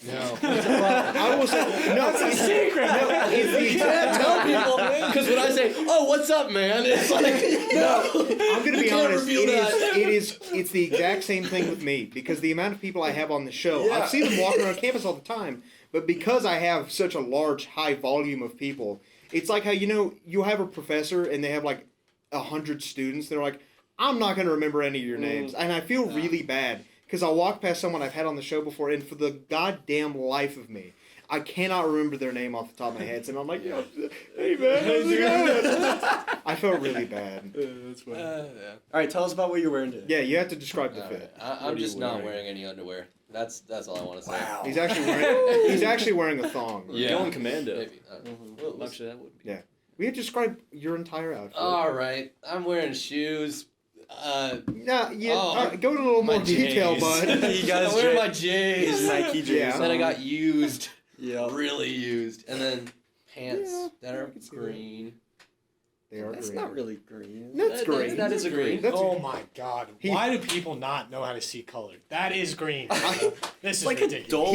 No. I will say no. That's a secret. No, You can't tell people because when I say, "Oh, what's up, man?" It's like, no. I'm gonna be can't honest. reveal that. It's the exact same thing with me because the amount of people I have on the show, Yeah. I've seen them walking around campus all the time. But because I have such a large, high volume of people, it's like how you have a professor and they have like 100 students. They're like, I'm not gonna remember any of your names, and I feel really bad because I'll walk past someone I've had on the show before, and for the goddamn life of me, I cannot remember their name off the top of my head. And I'm like, hey man, how's it going? I felt really bad. That's funny. All right, tell us about what you're wearing today. Yeah, you have to describe the fit. I'm just not wearing any underwear. That's all I want to say. Wow. He's actually wearing a thong. Right? Yeah. Going commando. Maybe. Well, actually, that would be. Yeah. We have to describe your entire outfit. All right. I'm wearing shoes. Go into a little my more detail, J's. bud. You guys I'm wearing my J's. Nike J's. Yeah. That I got used. Yeah. Really used. And then pants that are can see that. green. They are That's green. not really green. That's green. That is a green. That's Oh my god. Why do people not know how to see color? That is green. This is Like a ridiculous. dull-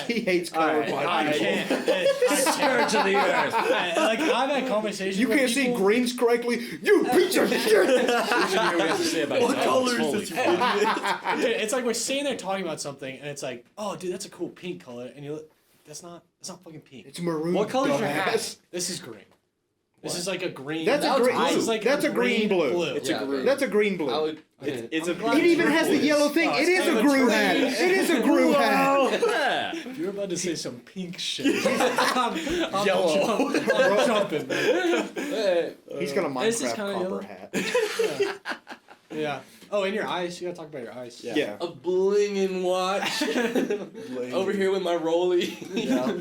He hates color. I can't. Spirit to the earth. Like, I've had conversations You with can't see people- greens correctly. You piece of shit. We should hear what he has to say about What dogs. color is Holy this? fuck. Dude, it's like we're sitting there talking about something, and it's like, oh, dude, that's a cool pink color, and you look, that's not fucking pink. It's maroon. What color's your hat? dumbass. This is green. This is like a green. That's a Now it's green. blue. This is like That's a green blue. It's Yeah, a green. That's a green blue. I would. It's a It even has the yellow thing. Oh, It it's is kind a of a Gru tree. hat. It is a Gru hat. Yeah. You're about to say some pink shit. I'm Yellow. jumping, man. Hey, He's got a This is Minecraft kinda yellow. copper hat. Yeah. Oh, and your eyes. You gotta talk about your eyes. Yeah. Yeah. a blingin' watch. Over here with my rollie. Yeah.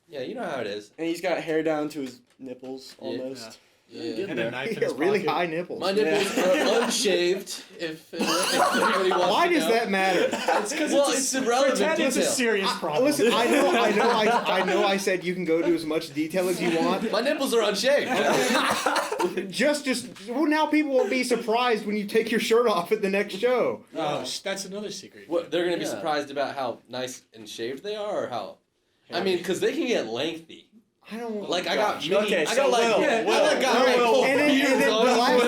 Yeah, you know how it is. And he's got hair down to his nipples almost. Yeah. And a knife in He his got really pocket. high nipples. My nipples are unshaved. If anybody wants Why to does know. that matter? It's because Well, it's irrelevant Pretend it's a detail. serious problem. Listen, I know. I said you can go to as much detail as you want. My nipples are unshaved. Well, now people will be surprised when you take your shirt off at the next show. Oh, that's another secret. What, they're gonna be Yeah. surprised about how nice and shaved they are, or how? I mean, because they can get lengthy. I don't Like I got mini. Okay, I so got like. Will, Yeah, Will. I like got All right, like full and then beards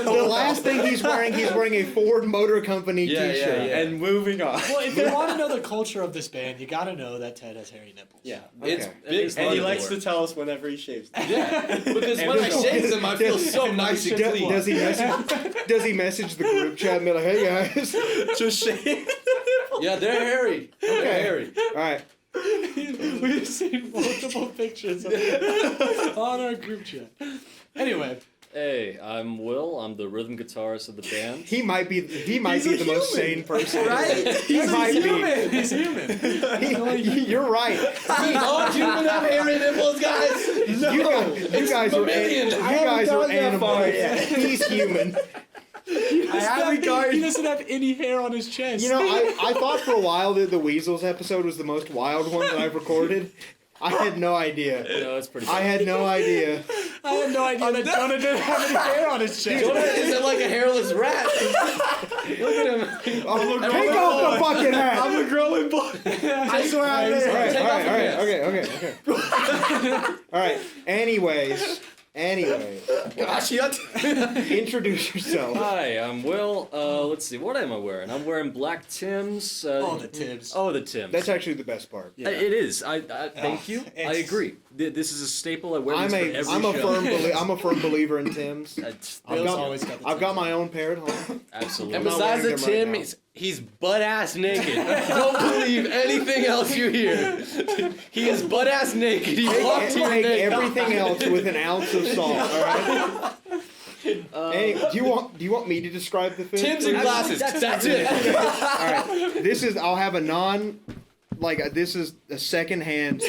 the on. last thing he's wearing a Ford Motor Company Yeah, T-shirt. yeah. And moving on. Well, if you want to know the culture of this band, you gotta know that Ted has hairy nipples. Yeah. It's Okay. big. And he hardcore. likes to tell us whenever he shaves them. Yeah, because And when I does- shave them, I feel so nice and clean. Does he message the group chat and be like, "Hey guys"? Just shave. Yeah, they're hairy. They're Okay. hairy. All right. We've seen multiple pictures of it on our group chat. Anyway, Hey, I'm Will. I'm the rhythm guitarist of the band. He might be the a most human. sane person. Right? He might human. He's human. You're right. We all human have hairy nipples, guys. You guys are mammalian. animals. He's human. He doesn't have any hair on his chest. You know, I thought for a while that the Weasels episode was the most wild one that I've recorded. I had no idea. No, it's pretty I had no idea. I had no idea that Jonah didn't have any hair on his chest. Jonah isn't like a hairless rat. Look at him. Oh, take off the fucking hat. I'm a growing boy. I swear I did. Take off your pants. Okay. All right. Anyways, Anyway, Gosh, you introduce yourself. Hi, I'm Will. Let's see, what am I wearing? I'm wearing black Timbs. The Timbs. Oh, the Timbs. That's actually the best part. Yeah. It is. I thank you. I it's- agree. This is a staple. I wear I'm these for every a show. I'm a firm believer in Tim's. That's- Bill's got- always got the I've got Timbs. my own pair at home. Absolutely. And not besides the wearing them right Tim, now. he's butt ass naked. Don't believe anything else you hear. He is butt ass naked. He walked here Take naked. everything else with an ounce of salt. All right. Do you want me to describe the fit? Tim's and glasses. That's it. All right. This is. I'll have a this is a secondhand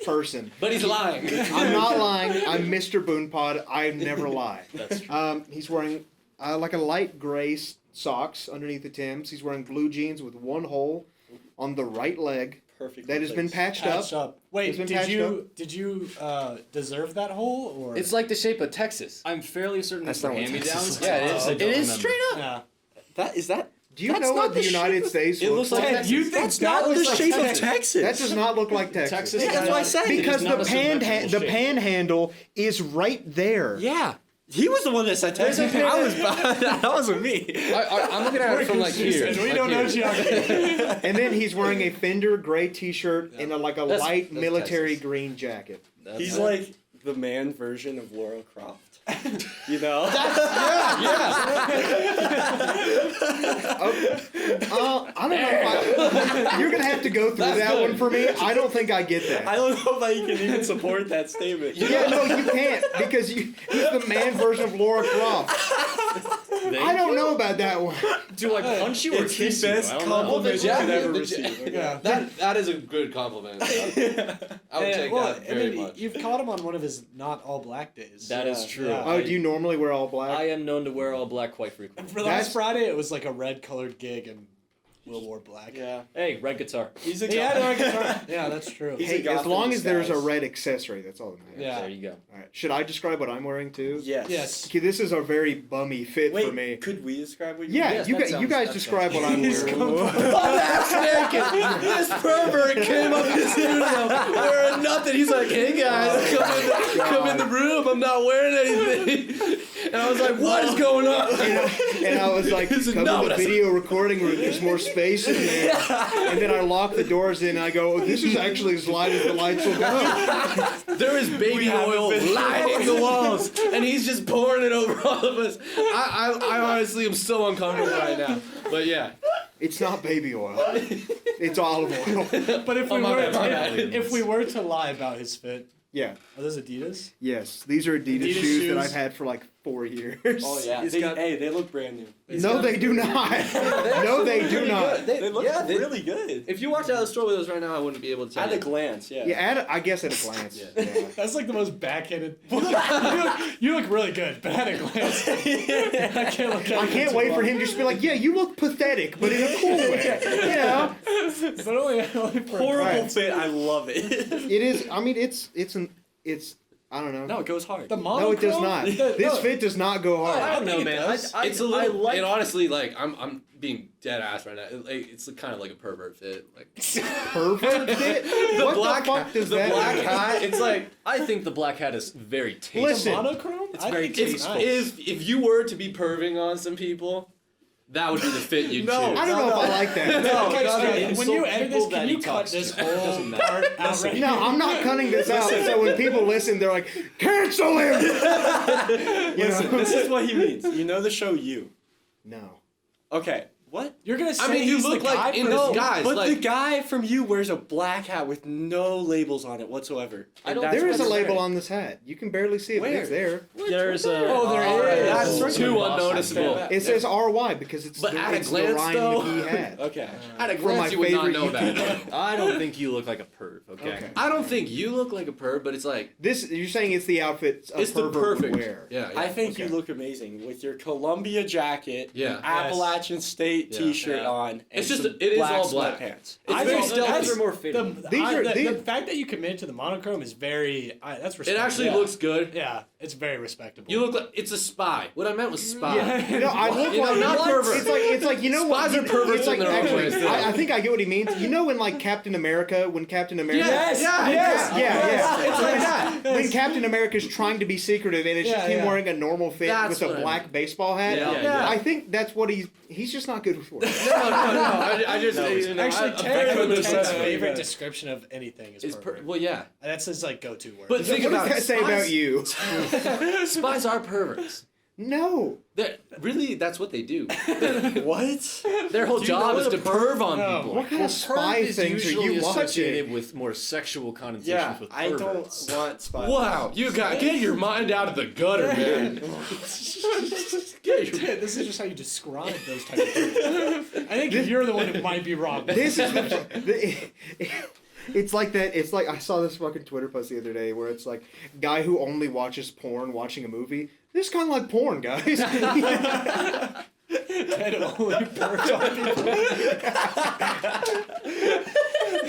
person. But he's lying. I'm not lying. I'm Mr. BoonePod. I never lie. That's true. He's wearing like a light gray socks underneath the Timbs. He's wearing blue jeans with one hole on the right leg Perfect. that has been patched up. Patched up. Wait, It's been did patched you deserve that hole or? It's like the shape of Texas. I'm fairly certain That's that's not for what hand-me-downs. Texas Yeah, it is. I It don't is remember. straight up. Yeah. Is that? Do you That's know not what the the United States It looks like like? Texas. You think That's not the shape of Texas. That does not look like Texas. Texas. That's what I said. Because It is not the a symmetrical the shape. panhandle is right there. Yeah. He was the one that said Texas. That wasn't me. I'm looking at it from like here. We like don't know here. geography. And then he's wearing a Fender gray T-shirt and a That's- light that's military Texas. green jacket. That's He's it. like the man version of Laura Croft. You know? Yeah. I don't know if you're gonna have to go through That's that good. one for me. I don't think I get that. I don't know if I can even support that statement. Yeah, no, you can't because he's the man version of Laura Croft. I don't know about that one. Do I punch you or It's the kiss you? best I don't know. compliment you could jacket, ever the receive. okay? Yeah. That is a good compliment. I would take that very much. You've caught him on one of his not all black days. That is Yeah. true. Yeah. Oh, do you normally wear all black? I am known to wear all black quite frequently. For last Friday, it was like a red colored gig and Will wore black. Yeah. Hey, red guitar. He's a He guy. had a guitar. Yeah, that's true. He's Hey, a goth as long in as there's a disguise. red accessory, that's all that matters. Yeah. There you go. All right. Should I describe what I'm wearing too? Yes. Yes. Okay, this is a very bummy fit Wait, for me. could we describe what you Yeah, Yes, you that guys, you sounds- guys that describe sounds- what I'm He's wearing. Butt-ass naked. This pervert came up in the studio wearing nothing. He's like, "Hey guys, come in the room. I'm not wearing anything." And I was like, "What is going on?" And I was like, This is come not in what the I said. video recording room, there's more space in there. And then I lock the doors in and I go, oh, this is actually as light as the lights will go. There is baby oil lining the walls, and he's just pouring it over all of us. I honestly am so uncomfortable right now. But yeah. It's not baby oil. It's olive oil. But if we my were bad, my bad. if we were to lie about his fit, Yeah. are those Adidas? Yes. These are Adidas, Adidas shoes that shoes. I've had for like 4 years. Oh yeah. He's They, got- hey, they look brand new. No, they do not. No, they do not. They look yeah, they- really good. If you walked out of the store with us right now, I wouldn't be able to tell At a you. glance, yeah. Yeah, I guess at a glance. Yeah. Yeah. That's like the most backhanded. You look really good, but at a glance, I can't look at I you can't too wait for long. him to just be like, yeah, you look pathetic, but in a cool way. You know? But only for Horrible Right. fit. I love it. It is, I mean, it's I don't know. No, it goes hard. the No, monochrome. it does not. This fit does not go hard. I don't know, think it man. does. I It's a little. like. It honestly, like, I'm being dead ass right now. It's kind of like a pervert fit. Like Pervert fit? What black, the fuck does the that black mean? hat. It's like I think the black hat is very tasty. Listen. monochrome. It's I very think it's tasteful. nice. if you were to be perving on some people, that would be the fit you'd No, choose. I don't know if I like that. No, Okay, no, so no, when you insult edit people this, can that you he cut talks this to. whole Doesn't matter. part out right No, I'm not cutting this out. So when people listen, they're like, cancel him! You Listen, know? this is what he means. You know the show You. No. Okay. What? You're gonna say I mean, you he's look the like guy in for this his- guy. But like- the guy from You wears a black hat with no labels on it whatsoever. I don't- And that's There is a what label you're on this hat. You can barely see it, but Where? it's there. There's a. Oh, there is. That's That's too right. unnoticeable. Yeah. It says RY because it's But the, at a it's glance, the Ryan though- McGee hat. wearing. Okay. At a For my glance, you would not favorite know that. YouTuber. I don't think you look like a perv. Okay. Okay. I don't think you look like a perv, but it's like This you're saying it's the outfit a it's the pervert would perfect. wear. Yeah, yeah. I think Okay. you look amazing with your Columbia jacket, Yeah. and Appalachian State gray T-shirt Yeah. on. And It's just- some it is black all black. sweatpants. I It's think also- that's- those are more fitting. The fact that you commit to the monochrome is very. That's It respectable. actually Yeah. looks good. Yeah, it's very respectable. You look like it's a spy. What I meant was spy. You know, I look You know, like not pervert. It's like you know what? Spies are perverts It's like, in their own actually, ways, too. I think I get what he means. You know, in like Captain America, when Captain America, Yes, yeah. It's like that. When Captain America's trying to be secretive and it's just him wearing a normal fit That's with what a I black baseball hat. Yeah. I think that's what he's just not good with words. No. I just you know, Actually, Ted's Ted's favorite description of anything is pervert. well, yeah. That's his like go-to word. But think What about does that say about you? Spies are perverts. No. Really, that's what they do. What? Their whole Do you know job is what to a perv on No. people. What kind of spy is things are usually you associated watching? with more sexual connotations Yeah, with I perverts. don't want spies. Wow, you got get your mind out of the gutter, man. Get your This is just how you describe those type of things. I think you're the one who might be wrong. This is it's like that. It's like I saw this fucking Twitter post the other day where it's like guy who only watches porn watching a movie. This is kind of like porn, guys. Ted only pervs on people.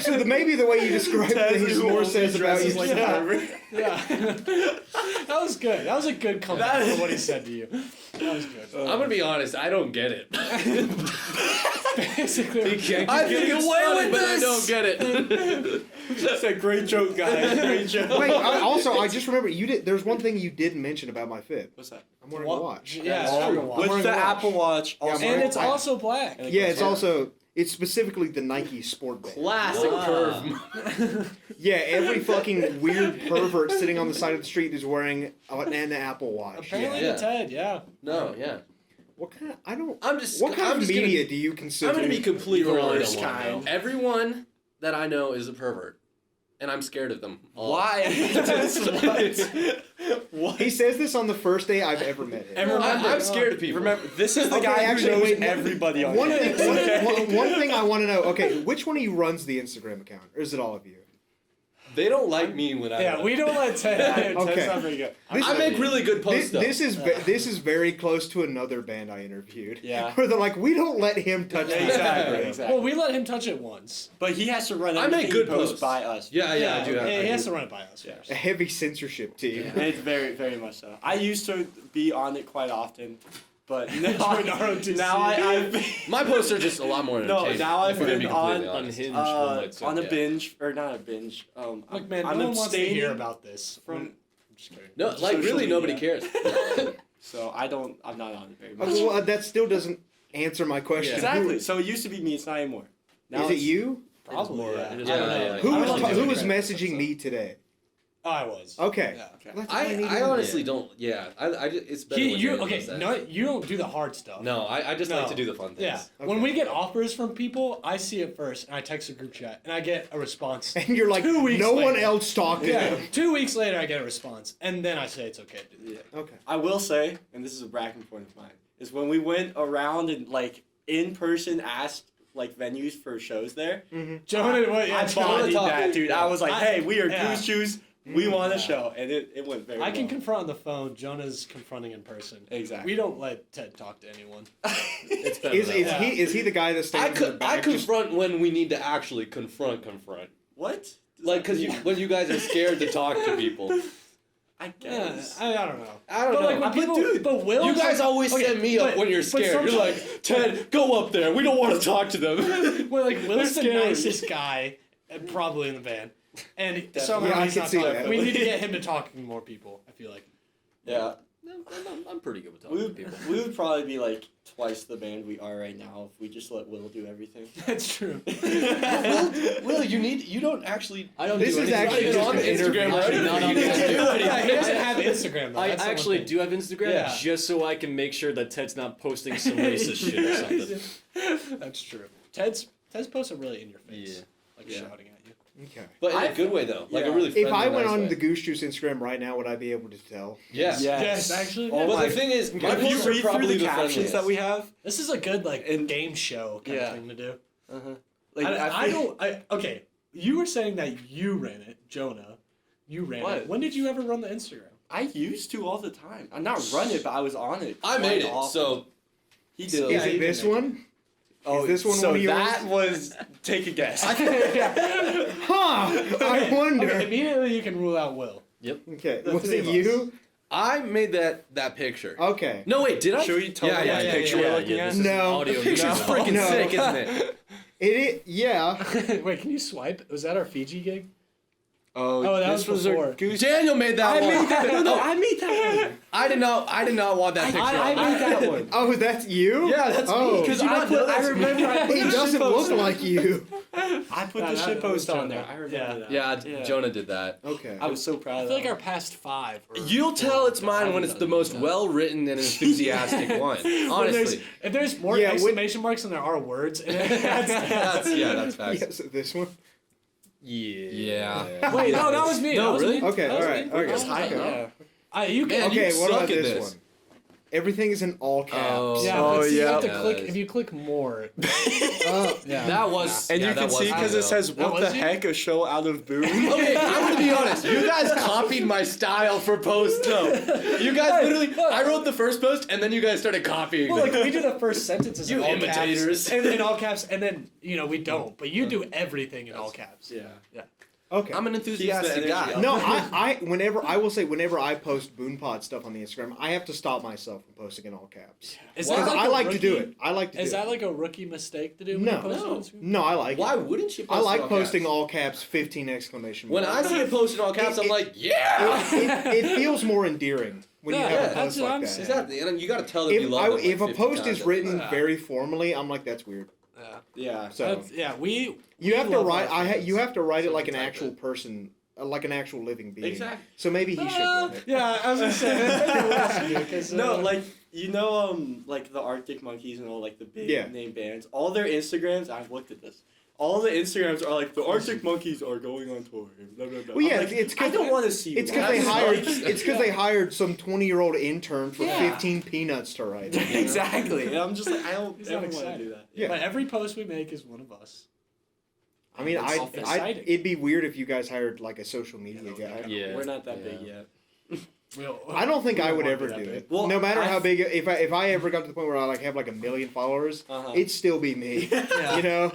So maybe the way you describe things more says about you. like a pervert. Yeah. That was good. That was a good comeback for what he said to you. That was good. I'm gonna be honest, I don't get it. Basically, I think it's funny, but I don't get it. That's a great joke, guys. Great joke. Wait, I just remember you did. There's one thing you didn't mention about my fit. What's that? I'm wearing a watch. Yeah, Oh, Apple Watch. with wearing the a watch. Apple Watch. Yeah, I'm Also, And wearing- it's also black. Yeah, it's specifically the Nike Sport Band. Classic perv. Yeah, every fucking weird pervert sitting on the side of the street is wearing an Apple Watch. Apparently Yeah. to Ted, yeah. No, yeah. What kind of? I don't. I'm just. What kind I'm of just media Gonna, do you consume? I'm gonna be completely You're honest. worst kind. Everyone that I know is a pervert, and I'm scared of them. all. why? What? He says this on the first day I've ever met him. And remember, I'm scared of people. Remember, this is the Okay, guy actually, who knows wait, everybody on One campus. thing, one thing I want to know. Okay, which one of you runs the Instagram account, or is it all of you? They don't like me when I. Yeah, we don't let Ted. Okay. Ted's not very good. This, I make really good posts. this is very close to another band I interviewed. Yeah. Where they're like, we don't let him touch the Exactly, Instagram. exactly. Well, we let him touch it once. But he has to run I everything make good he posts posts. by us. Yeah, I do. Yeah, I he do. has to run it by us Yeah. first. A heavy censorship team. And it's very, very much so. I used to be on it quite often, but now, Join ROTC. now I've My posts are just a lot more no, entertaining. now I've if we're gonna been be on completely honest. Unhinged, one might say. on a yeah. binge or not a binge. Look, man, I'm no one wants to abstaining hear about this. from. I'm just kidding. No, like social really, media. nobody cares. So I'm not on it very much. Well, that still doesn't answer my question. Exactly. So it used to be me. It's not anymore. Now Is it it's- you? Probably. more, Yeah. it is more, yeah. Who I was, don't like who doing was credit, messaging so- me today? Oh, I was. Okay. Yeah. Okay. That's all I need to I know. honestly don't. Yeah, it's better. when You Brandon okay? does that. No, you don't do the hard stuff. No, I just like No. to do the fun things. Yeah. Okay. When we get offers from people, I see it first, and I text the group chat, and I get a response. And you're like, 2 weeks no one later. else talked to Yeah. him. 2 weeks later, I get a response, and then I say it's okay to do that. Yeah. Okay. I will say, and this is a bragging point of mine, is when we went around and like in person asked like venues for shows there. Jonah, what? I Yeah, bodied Jonah, that, dude. I was like, hey, we are yeah. Goose Juice. We want a Yeah. show, and it went very. I can well. confront on the phone. Jonah's confronting in person. Exactly. We don't let Ted talk to anyone. It's better. Is that way. he the guy that stands in the I back? just- confront when we need to actually confront. What? Does Like, that cause mean? when you guys are scared to talk to people. I Yeah, guess. I don't know. I don't But know. like when But people, dude, but Will, You guys always okay, send me up but- when you're but scared. You're sometimes- like, Ted, go up there. We don't want to talk to them. well, like Will's the scared. nicest guy, probably in the band, and somehow Yeah, I he's can not see talking. that. We need to get him to talking to more people. I feel like. Yeah. I'm pretty good with We talking to would, people. we would probably be like twice the band we are right now if we just let Will do everything. That's true. Will, you don't actually. I don't This do is anything. actually It's just on an Instagram, interview. right? Actually, not on You didn't Instagram. do anything. Yeah, he doesn't have Instagram though. I That's the one actually thing. do have Instagram Yeah. just so I can make sure that Ted's not posting some racist shit or something. That's true. Ted's posts are really in your face, Yeah. like Yeah. shouting at you. Okay. But in a I've- good way though, like a yeah. really. If Friendly, I went nice on way. the Goose Juice Instagram right now, would I be able to tell? Yeah. Yes, actually. Oh yeah. Well, my- the thing is, my If you posts are read through probably the the captions friendliest. that we have, This is a good like And- game show kind Yeah. of thing to do. like I think- don't. Okay, you were saying that you ran it, Jonah. You ran What? it. When did you ever run the Instagram? I used to all the time. I'm not run it, but I was on it. I quite made it, often. so he so- did. Is Yeah, it you this can make one? Oh, Is this one so one of yours? that was take a guess. Huh? I wonder. Okay, immediately you can rule out Will. Okay, The was three it of you? I made that picture. Okay. No, wait, did I? Should we tell Yeah, them yeah, what yeah, picture yeah, we're looking at? this is No. audio. The picture's medium. freaking No. sick, isn't it? Yeah. Wait, can you swipe? Was that our Fiji gig? Oh, Oh, that this was our before. Goose. Daniel made that one. I made that one. I did not want that picture. I made that one. Oh, that's you? Yeah, that's me. Oh. Because I remember I put He the doesn't shitpost look on. like you. I put the that shit was post on Jonah. there. I remember Yeah. that. yeah, Jonah did that. Okay. I was so proud I of feel that. like our past 5. You'll tell it's mine when it's the most well-written and enthusiastic one. Honestly. If there's more Yeah, exclamation marks than there are words, and that's That's facts. Yes, this one. Yeah. Wait, no, that was me. No, that was really? Me. Okay, That was alright, me. okay. That was Okay. me. Yeah. You can. Man, Okay, you what suck about at this this. one? Everything is in all caps. Oh. Yeah, Oh, but see, you have to yeah. click. If you click more, yeah. That was. And yeah, you that can was see me, because though. it says, That what the was you? heck, a show out of Boone? Okay, I'm gonna be honest. You guys copied my style for post though. You guys literally. I wrote the first post, and then you guys started copying. Well, me. like we do the first sentences You in all imitators. caps, and in all caps, and then we don't. But you do everything in all caps. Yeah. Okay. I'm an enthusiastic energy guy. up. No, whenever I post BoonePod stuff on the Instagram, I have to stop myself from posting in all caps. Is Because that like I a like to do rookie- it. I like to do Is that it. like a rookie mistake to do? When No. you post No. on Instagram? No, I like Why it. wouldn't you? Post I in like all posting caps? all caps, 15 exclamation When marks. I see it posted in all caps, I'm It- like, yeah. it feels more endearing when you Yeah, have yeah, a post that's what like I'm that. saying. Exactly, and you gotta tell them you love them. If a like post 50 is times. written Yeah. very formally, I'm like, that's weird. Yeah. Yeah. So We. you have to love write. our friends. You have to write it So like we an type actual it. person, like an actual living being. Exactly. So maybe he should write it. Yeah, I was gonna say. No, like like the Arctic Monkeys and all like the big Yeah. name bands. All their Instagrams, I've looked at this. All the Instagrams are like the Arctic Monkeys are going on tour. Blah, blah, blah. Well, yeah, I'm like, it's 'cause I don't want to see. It's that. because they hired. Like- It's because they hired some 20-year-old intern for Yeah. 15 peanuts to write. it. Exactly. And I'm just like, I don't He's ever not want to excited. do that. Yeah. But every post we make is one of us. I mean, It's exciting. it'd be weird if you guys hired like a social media guy. Yeah. We're not that Yeah. big yet. I don't think We I would won't ever be that do big. it. Well, no matter I- how big, if I ever got to the point where I like have like 1 million followers, Uh-huh. it'd still be me. Yeah. You know.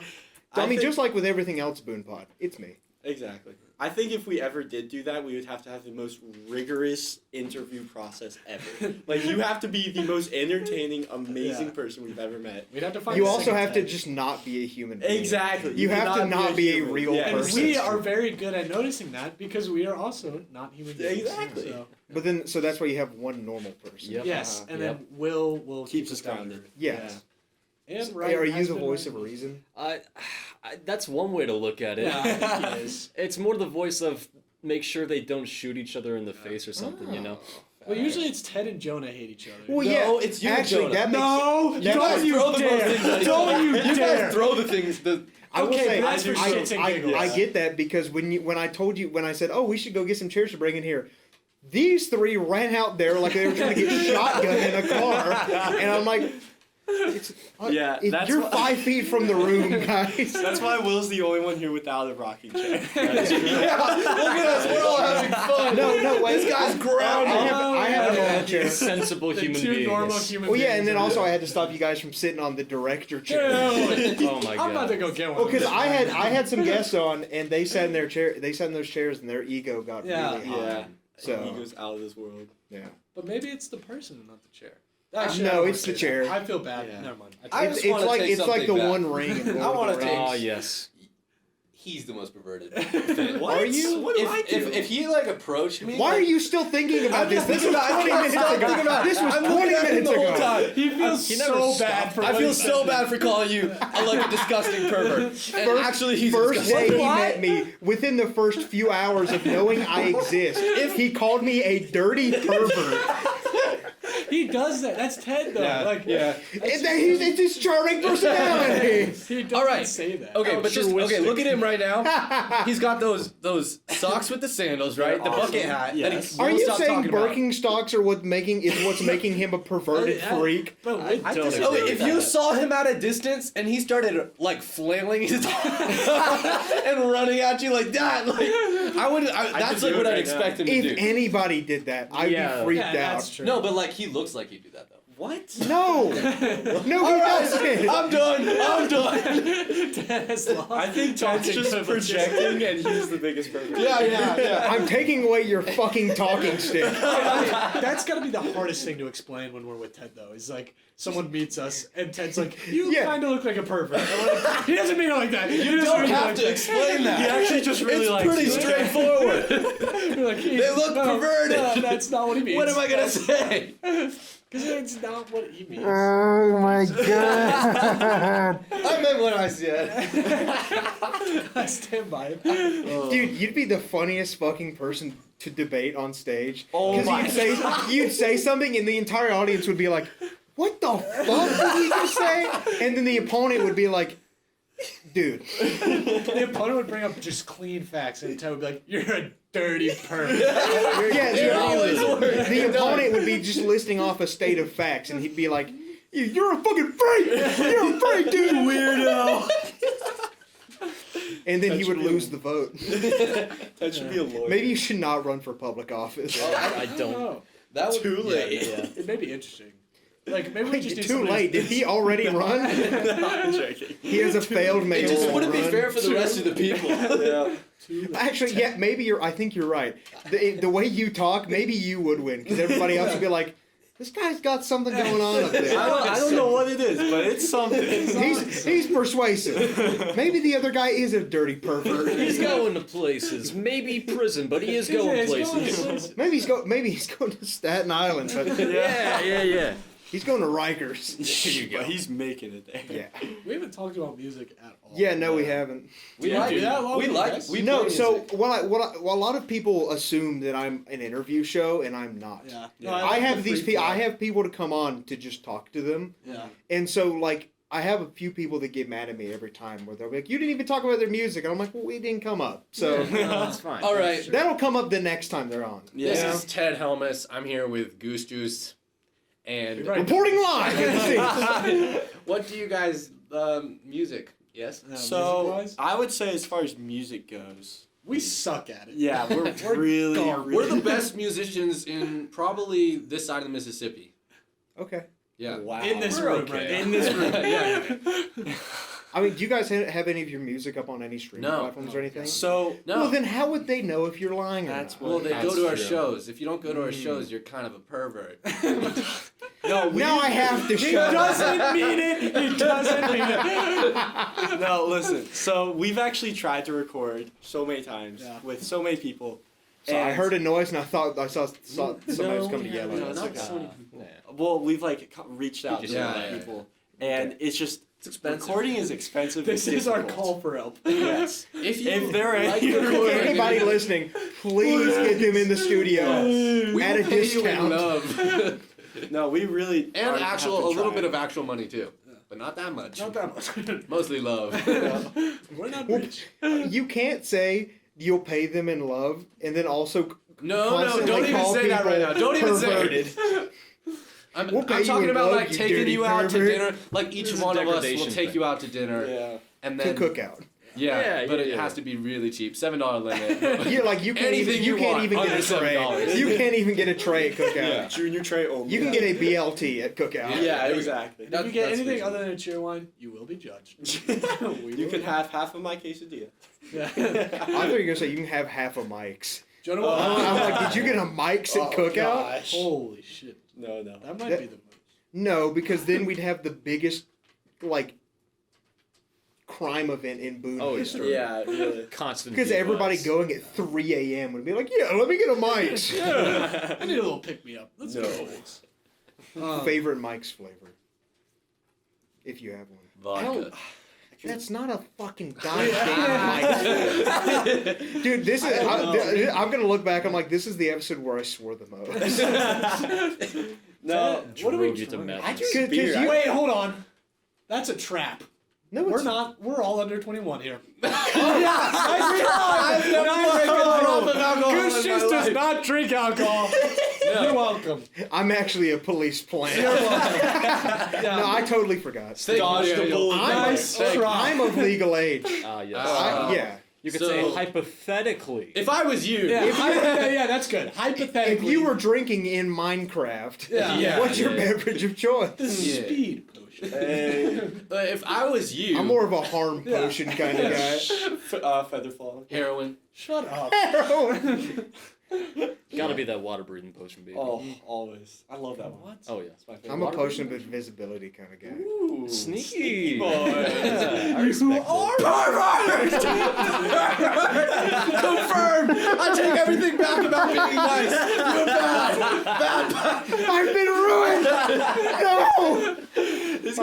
I mean, think- just like with everything else, BoonePod, it's me. Exactly. I think if we ever did do that, we would have to have the most rigorous interview process ever. Like, you have to be the most entertaining, amazing Yeah. person we've ever met. We'd have to find. You a also second have to tag. just not be a human being. Exactly. You have to cannot not be a human. real Yeah. And person. we are very good at noticing that because we are also not human beings. Exactly. So, But then, so that's why you have one normal person. Yep. yes, Uh-huh. and Yep. then Will Keeps keep us grounded. Yes. And So, Ryan are you has the been voice of writing. reason? That's one way to look at it. Yeah, I think he is. It's more the voice of make sure they don't shoot each other in the face or something, you know? Well, usually it's Ted and Jonah hate each other. Well, No, yeah. it's you and Actually, Jonah. that makes No, You That guys was- throw the most dare. things at each Don't other. you You dare. guys throw the things. I will Okay, say, but that's for shits and giggles. I get that because when I said, oh, we should go get some chairs to bring in here, these three ran out there like they were trying to get shotgun in a car, and I'm like, Yeah, that's you're why- 5 feet from the room, guys. That's why Will's the only one here without a rocking chair. Yeah, look at us. We're all having fun. No, wait, This guy's I grounded. have a normal chair. Sensible The human two being. normal yes. human Well, yeah, beings and then are- also I had to stop you guys from sitting on the director chair. Oh my I'm about god. to go get one. Well, because I had some guests on, and they sat in their chair. They sat in those chairs, and their ego got Yeah. really high. Yeah. So He goes out of this world. yeah, But maybe it's the person, not the chair. No, I don't it's wanna the say chair. that. I feel bad. Yeah. Never mind. I it's, just it's wanna like take it's like the something back. One Ring. In Lord I of wanna the take- Rings. Oh yes. He's the most perverted. What? Are you? What do I do? If he like approached me, Why are you still thinking about I'm this? just This thinking was about. 20 I minutes can't stop thinking ago. about. This was I'm 20 looking at him minutes the whole ago. time. He feels He never so bad stopped. for. I what feel he so said. bad for calling you like a disgusting pervert. And actually, he's First day disgusting. he met me, within the first few hours of knowing I exist, he called me a dirty pervert. He does that. That's Ted though. It's his charming personality. He doesn't All right. say that. Okay, but just Altruistic. look at him right now. He's got those socks with the sandals, right? The bucket hat. that he Yes. won't Are you stop saying talking about. Birkenstocks are what's making him a perverted freak? But we I don't. disagree. Oh, with if you that. saw him at a distance and he started like flailing his and running at you like that, like that's could like do what it I'd right expect him to If do. anybody did that, I'd Yeah. be freaked Yeah, out. that's true. No, but like he looks like he'd do that though. What? No, no, he All right, doesn't. I'm done. Dennis lost. I think Ted's just projecting, and he's the biggest pervert. Yeah. I'm taking away your fucking talking stick. That's gotta be the hardest thing to explain when we're with Ted, though. Is like someone meets us and Ted's like, "You Yeah. kind of look like a pervert." And we're like, he doesn't mean it like that. You don't have to explain that. He actually just really it's likes pretty you. straightforward. We're like, They look perverted. No, that's not what he means. What am I gonna say? Because it's not what he means. Oh my god. I meant what I said. I stand by it. Dude, you'd be the funniest fucking person to debate on stage. Oh my you'd say something and the entire audience would be like, "What the fuck did he just say?" And then the opponent would be like, "Dude." The opponent would bring up just clean facts, and Ted would be like, "You're a dirty pervert." Yeah, It always works. the opponent would be just listing off a state of facts and he'd be like, "You're a fucking freak! You're a freak, dude, weirdo!" And then he would lose the vote. That should be a lawyer. Maybe you should not run for public office. I don't. know. That would Too late. Yeah. It may be interesting. Like maybe we Wait, just do too somebody late. Did he already run? I'm joking. He has a failed It mayoral just wouldn't be run. fair for the rest of the people. Yeah. Actually, yeah, maybe I think you're right. The way you talk, maybe you would win because everybody else would be like, "This guy's got something going on up there." I don't know what it is, but it's something. He's persuasive. Maybe the other guy is a dirty pervert. He's going to places. Maybe prison, but he is going places. Maybe he's going to Staten Island, but Yeah. he's going to Rikers. But he's making it there. Yeah. We haven't talked about music at all. Yeah, no, we haven't. We Yeah, like do that while we we like rest. we No, play so music. a lot of people assume that I'm an interview show, and I'm not. Yeah. Yeah. No, I like have the these free people. flow. I have people to come on to just talk to them, Yeah. and so like I have a few people that get mad at me every time where they'll be like, "You didn't even talk about their music," and I'm like, "Well, we didn't come up." So That's fine. All right. that'll come up the next time they're on. This Yeah. is Ted Helmus. I'm here with GooseJuice. And Right. Reporting live. what do you guys music? Yes. So music-wise, I would say, as far as music goes, we suck at it. yeah, we're We're really, garbage. We're the best musicians in probably this side of the Mississippi. Okay. Yeah. Wow. In this We're room okay. right now. In this room. Yeah. I mean, do you guys have any of your music up on any streaming No. platforms or anything? So No. Well, then how would they know if you're lying or That's not? Well, they That's go to our true. shows. If you don't go to our shows, you're kind of a pervert. no, Now I have to He shut up. doesn't mean it. He doesn't mean it. No, listen. So we've actually tried to record so many times Yeah. with so many people. So I heard a noise and I thought I saw somebody was coming to yell no, at us. not Okay. so many people. Well, we've like reached out to just- so Yeah, many yeah, people, and it's just expensive. recording is expensive. This and is our difficult. call for help. Yes. If you If there are like any the recording, Anybody listening, please get them in the studio we at will a pay you in discount. love. No, we really And are- actual, have a to little try. bit of actual money too, but not that much. Not that much. Mostly love. We're not Well, rich. You can't say you'll pay them in love and then also No, constantly don't even call say that right now. people Don't even say perverted. it. I'm, We'll pay I'm you talking in about love, like you taking dirty you out to pervert. dinner. Like each This is a one of us will degradation take thing. you out to dinner, Yeah. and To then cookout. yeah, but it yeah. has to be really cheap, $7 limit. Yeah, like you can't Anything even you you can't want even get a under tray. $7. You can't even get a tray at cookout. Junior tray only. You can get a BLT at cookout. Yeah, exactly. If you get that's anything reasonable. other than a cheer wine, you will be judged. You can have half of my quesadilla. Yeah. I thought you were gonna say you can have half of Mike's. Do you know what? I'm like, did you get a Mike's at cookout? Gosh. Holy shit. No. That might That- be the most. No, because then we'd have the biggest like crime event in Boone Oh, yeah. history. Yeah, really. Constant. Because everybody DUIs. going at 3 a.m. would be like, yeah, let me get a Mike's. I need a little pick me up. Let's go. Favorite Mike's flavor, if you have one. Vodka. That's not a fucking goddamn Mike's flavor. Dude, this is. I'm gonna look back. I'm like, this is the episode where I swore the most. No. What are we Drove you to trying- madness. I just Cause beer. you- Wait, hold on. That's a trap. No, We're it's not. We're all under 21 here. Goose Juice does not drink alcohol. You're welcome. I'm actually a police plant. No, I totally forgot. Dodge the bullet. I'm, Nice try. I'm of legal age. Ah, yes. Yeah. You could So- say hypothetically. If I was you, Yeah, that's good. If Hypothetically, you were drinking in Minecraft, Yeah. what's your Yeah. beverage of choice? this is Yeah. speed potion. if I was you, I'm more of a harm potion kind of guy. feather fall. Heroin. Shut up. Gotta be that water breathing potion, baby. Oh, always. I love that one. Oh, yeah. It's my favorite. I'm a Water potion of invisibility kind of guy. Ooh, Sneaky. boy. Yeah, I respect it. Confirmed. I take everything back about being nice. You're bad. I've been ruined. No. This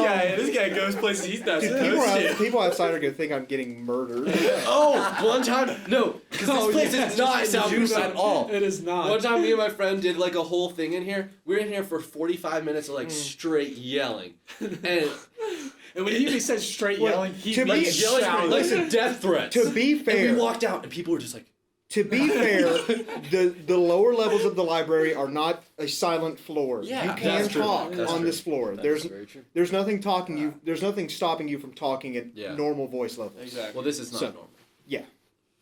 guy goes places he's not Dude, supposed to. people outside are gonna think I'm getting murdered. Oh, one time, no, because this place is not soundproof at all. It is not. One time, me and my friend did like a whole thing in here. We were in here for 45 minutes of like straight yelling, and And when he said straight Well, yelling, he to like be- yelling like some death threats. To be and fair, we walked out, and people were just like, To be fair, the lower levels of the library are not a silent floor. Yeah, you can that's true. talk That's on true. this floor. That's very true. There's nothing talking you. There's nothing stopping you from talking at Yeah. normal voice levels. Exactly. "Well, this is not So- normal."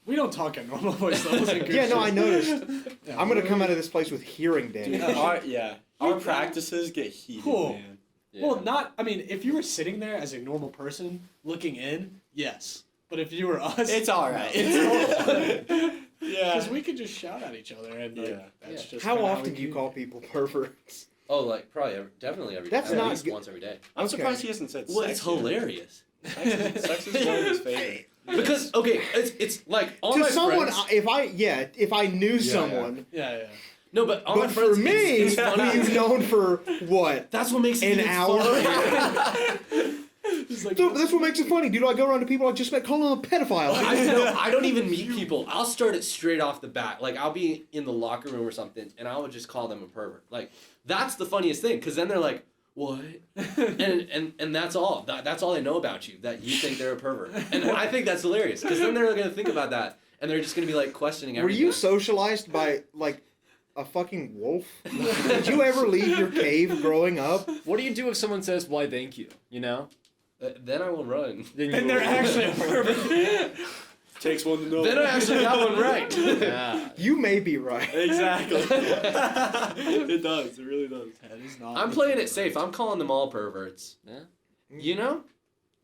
we don't talk at normal voice levels. in Yeah, no, I GooseJuice. noticed. Yeah, I'm gonna come out of this place with hearing damage. Our practices get heated, Cool. man. Yeah. Well, not. I mean, if you were sitting there as a normal person looking in, yes. But if you were us, It's all right. Because we could just shout at each other, and like, Yeah. that's just How kinda often we do you call people perverts? Oh, like probably definitely every That's at not least good. once every day. I'm Okay. surprised he hasn't said Well, sex it's yet. hilarious. Sex is one of his favorite. Because okay, it's like all To my someone, friends. if I knew someone, Yeah. No, but all my but friends. for me, it's funny. you've known for what? That's what makes it An even hour? funnier. It's like, That's what makes it funny, dude. I go around to people I just met, call them a pedophile. I don't even meet people. I'll start it straight off the bat. Like I'll be in the locker room or something, and I would just call them a pervert. Like that's the funniest thing, because then they're like, "What?" and that's all. That's all they know about you. That you think they're a pervert, and I think that's hilarious, because then they're gonna think about that, and they're just gonna be like questioning Were everything. you socialized by like a fucking wolf? Did you ever leave your cave growing up? What do you do if someone says, "Why, thank you"? You know? Then I will run. Then and they're actually a pervert. Takes one to know. Then I actually got one right. Yeah. You may be right. Exactly. It does. It really does. That is not. I'm playing it safe. I'm calling them all perverts. Yeah. You know,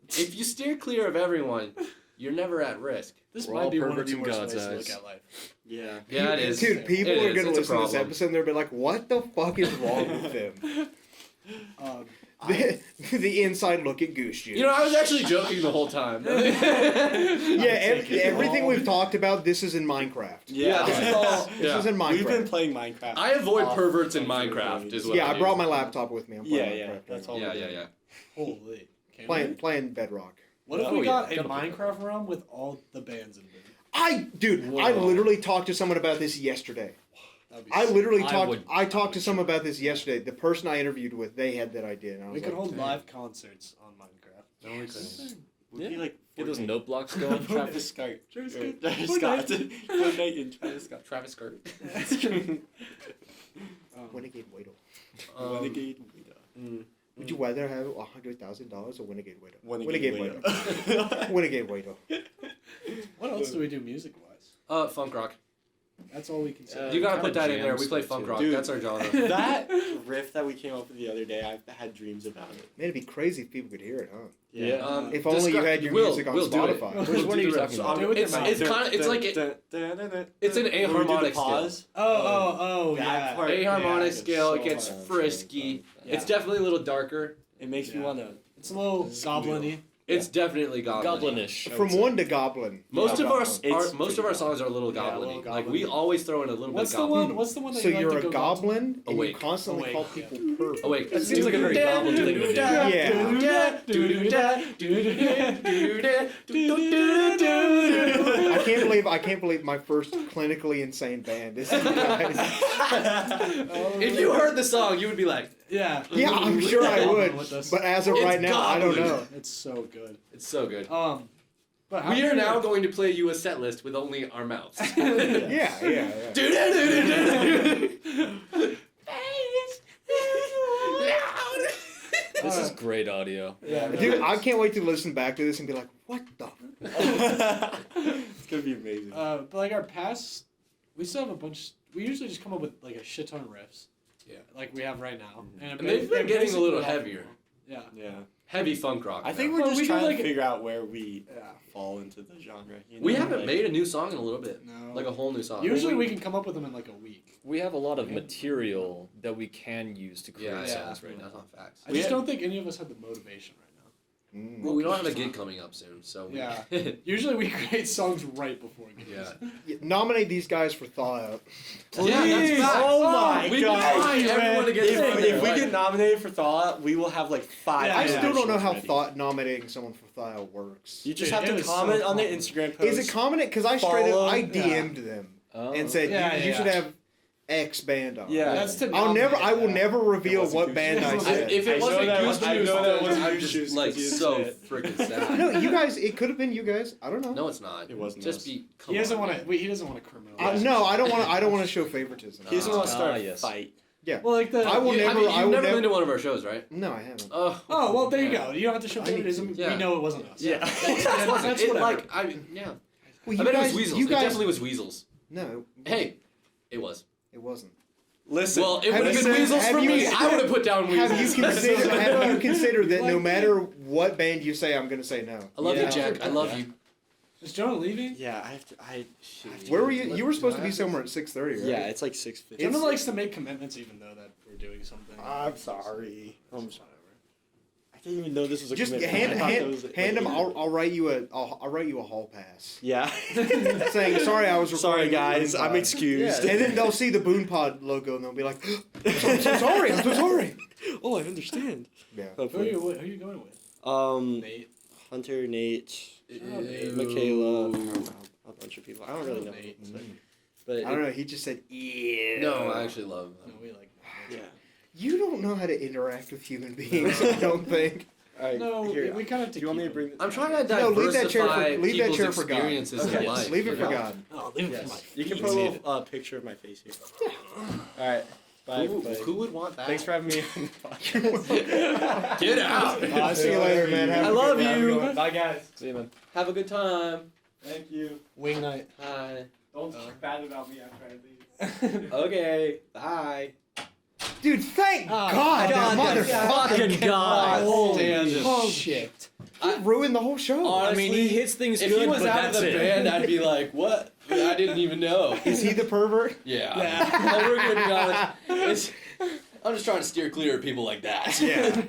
if you steer clear of everyone, you're never at risk. This We're might all be one of perverts the in worst God's ways to eyes. look at life. Yeah. Yeah, it is. Dude, people It are is. gonna It's a listen to this problem. episode and they'll be like, "What the fuck is wrong with them?" The inside look at GooseJuice. You know, I was actually joking the whole time. Everything we've talked about, this is in Minecraft. Yeah. this is all. This Yeah. is in We've been Minecraft. playing Minecraft. I avoid off perverts in of the Minecraft. road. Is what Yeah, I I do. brought my laptop with me. I'm playing Yeah, Minecraft. that's right all. now. Yeah. Holy. Can we? Playing Bedrock. What if Oh, we yeah, got a gotta play Minecraft realm with all the bands in it? I Whoa. literally talked to someone about this yesterday. That'd be I sick. literally I talked. would- I I talked would to someone about this yesterday. The person I interviewed with, they had that idea, and I was We could like, hold live concerts on Minecraft. No, we couldn't. We'd Yeah. be like Get those Fortnite. note blocks going. Travis Scott. Travis Or Scott. Travis Fortnite. Scott. Fortnite and Travis Scott. Travis Scott. "Renegade Waddle. Renegade. Would you rather have $100,000 or Renegade Waddle? Renegade Waddle. Renegade Waddle. What else do we do music wise? Funk rock. That's all we can say. You gotta kinda put that in there. jam We play stuff, funk too. rock. Dude. That's our genre. That riff that we came up with the other day, I've had dreams about it. Man, it'd be crazy if people could hear it, huh? Yeah. If only you had your music on do it. Spotify. Which one are you talking about? Do it with It's your mouth. it's kind of it's like it's an aharmonic scale. pause. Oh, That yeah. part- Aharmonic it's scale. It so gets hard. frisky. Yeah. It's definitely a little darker. It makes me Yeah. want to. It's a little goblin-y. It's definitely goblin. Goblinish. From one to Goblin. Most of our It's most of our songs are a little Yeah, a goblin-y. little Like we goblin-y. always throw in a little What's bit the of goblin. one? What's the one that So you like you're to a go goblin, and you Awake. constantly Awake, call yeah. people pervert. Oh wait, That seems like a very goblin thing to do. I can't believe my first clinically insane band is you guys. If you heard the song, you would be like, Yeah. Yeah, I'm sure I would. With us. But as of It's right now, I don't goblin. know. It's so good. it's so good. But how We do are you- now going to play you a set list with only our mouths. Yeah. This is great audio. Yeah. Dude, I can't wait to listen back to this and be like, what the? gonna be amazing. But like our past, we still have a bunch. We usually just come up with like a shit ton of riffs. Yeah. Like we have right now. And they've been getting a little heavier. Yeah. Yeah. Heavy funk rock. I think now. we're Well, just we do, trying like- to figure out where we Yeah. fall into the genre. You know? We haven't like, made a new song in a little bit. No. Like a whole new song. Usually we can come up with them in like a week. We have a lot of material that we can use to create Yeah, Yeah. songs right. right now. That's not facts. I just don't think any of us have the motivation right now. Well, we don't have a gig coming up soon, so we, Yeah. Usually we create songs right before gigs. yeah. Yeah, nominate these guys for Thaw Out. Yeah, that's facts. Oh my We god! want everyone to get If together. we Like- get nominated for Thaw, we will have like 5. Yeah, I yeah, still don't know how Thought. nominating someone for Thaw Out works. You just Dude, have it to was so comment on their fun. Instagram post. Is it comment? Because I straight Follow, up, I yeah. DM'd them Oh. and said Yeah, you yeah. should have X band on. Yeah. That's to I will nominate never reveal wasn't what Goose band I Juice. said. If it I wasn't know that Goose was- I Juice, know that was I'm Goose just Juice like 'cause you so said it. freaking sad. No, you guys. It could have been you guys. I don't know. No, it's not. It wasn't Just us. be. He doesn't want to. He doesn't want to criminalize. No, I don't want to. I don't want to show favoritism. He doesn't want to start a yes. fight. Well, like the. I will You, never. you've I will never never. been to one of our shows, right? No, I haven't. Oh. Oh well, there you go. You don't have to show I need favoritism. to. Yeah. We know it wasn't us. Yeah. That's It, whatever. like I yeah. Well, I you bet guys. it was Weasels. You It guys. definitely was Weasels. No. Hey, it was. It wasn't. Listen. Well, it Have would have you been said- Weasels have for you me. said- I would have put down Weasels. Have you considered that no Like- matter what band you say, I'm gonna say no? I love Yeah. you, Jack. I love you. Is Jonah leaving? yeah, I have to. I have to Where were you? You were supposed to be What somewhere at 6:30, right? Yeah, it's like 6:50. Jonah likes to make commitments even though that we're doing something. I'm sorry. I didn't even know this was a Just commitment. I thought that was, hand like, them. I'll write you a hall pass. Yeah. Saying sorry, I was Sorry, recording guys. BoonePod." I'm excused. And then they'll see the BoonePod logo and they'll be like, I'm so sorry. I'm so sorry. Oh, I understand. Yeah. Who are Hopefully. you going with? Nate. Hunter, Nate, Michaela, a bunch of people. I don't really know. Nate. But I don't know. He just said, yeah. No, I actually love No, them. we like. Yeah. You don't know how to interact with human beings. I don't think. All right. No, here. we kind of have to. Do you want me to keep bring? I'm trying to No, leave that chair diversify for- leave that people's chair for God. experiences Okay. in life. Leave it you for know? God. them. Oh, leave it for my Yes. You can feet. put a little picture of my face here. All right. Bye. Who, everybody. who would want that? Thanks for having me on the podcast. Get out. I'll see you later, man. Have I a good love day. Have a good you. one. Bye, guys. See you, man. Have a good time. Thank you. Wing night. Hi. Don't talk bad about me after I leave. Okay. Bye. Dude, thank Oh, God, that motherfucker. Fucking God. Oh, shit. He ruined the whole show. I mean, he hits things If good, he was but out of that's the it. band, I'd be like, what? I didn't even know. Is he the pervert? Yeah. Yeah. Well, we're gonna be honest. I'm just trying to steer clear of people like that. Yeah.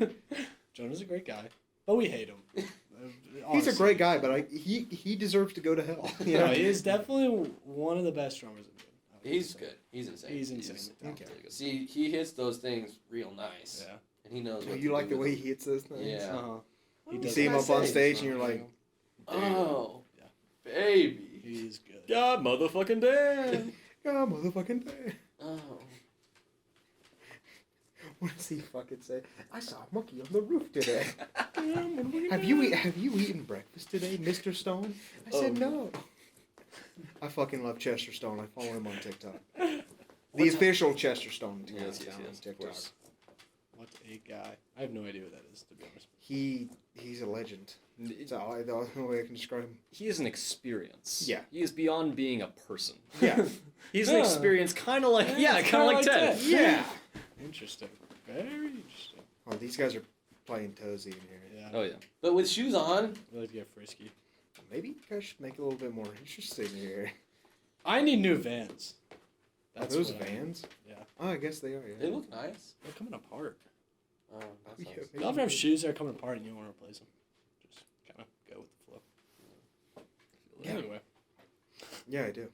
Jonah's a great guy, but we hate him. He's a great guy, but he deserves to go to hell. You Yeah, know? he is definitely one of the best drummers in the band. He's good. He's insane. He's insanely talented. talented. See, he hits those things real nice. Yeah. And he knows Oh, what you to like do the with way them. he hits those things? Yeah. Uh-huh. He You does see him that. up on say? stage and you're like, Oh. Yeah. Baby. He's good. God motherfucking damn. oh, motherfucking thing. Oh. What does he fucking say? I saw a monkey on the roof today. have you eaten breakfast today, Mr. Stone? I said no. I fucking love Chester Stone. I follow him on TikTok. The official Chester Stone account Yes, yes, on yes, of TikTok. course. What a guy. I have no idea what that is, to be honest. He's a legend. That's all the only way I can describe him. He is an experience. Yeah. He is beyond being a person. Yeah. He's an Yeah. experience, kind of like, yeah, it's kind of kinda like Ted. Ted. Yeah. Interesting. Very interesting. Oh, these guys are playing Tozy in here. Yeah. Oh, yeah. But with shoes on, I like to get frisky. Maybe you guys should make it a little bit more interesting here. I need new Vans. That's Those what I need. Vans? Yeah. Oh, I guess they are, yeah. they look nice. They're coming apart. Oh, that Yeah, sounds... maybe You ever have shoes that are coming apart and you don't want to replace them? Just kind of go with the flow. Yeah. Anyway. Yeah, I do.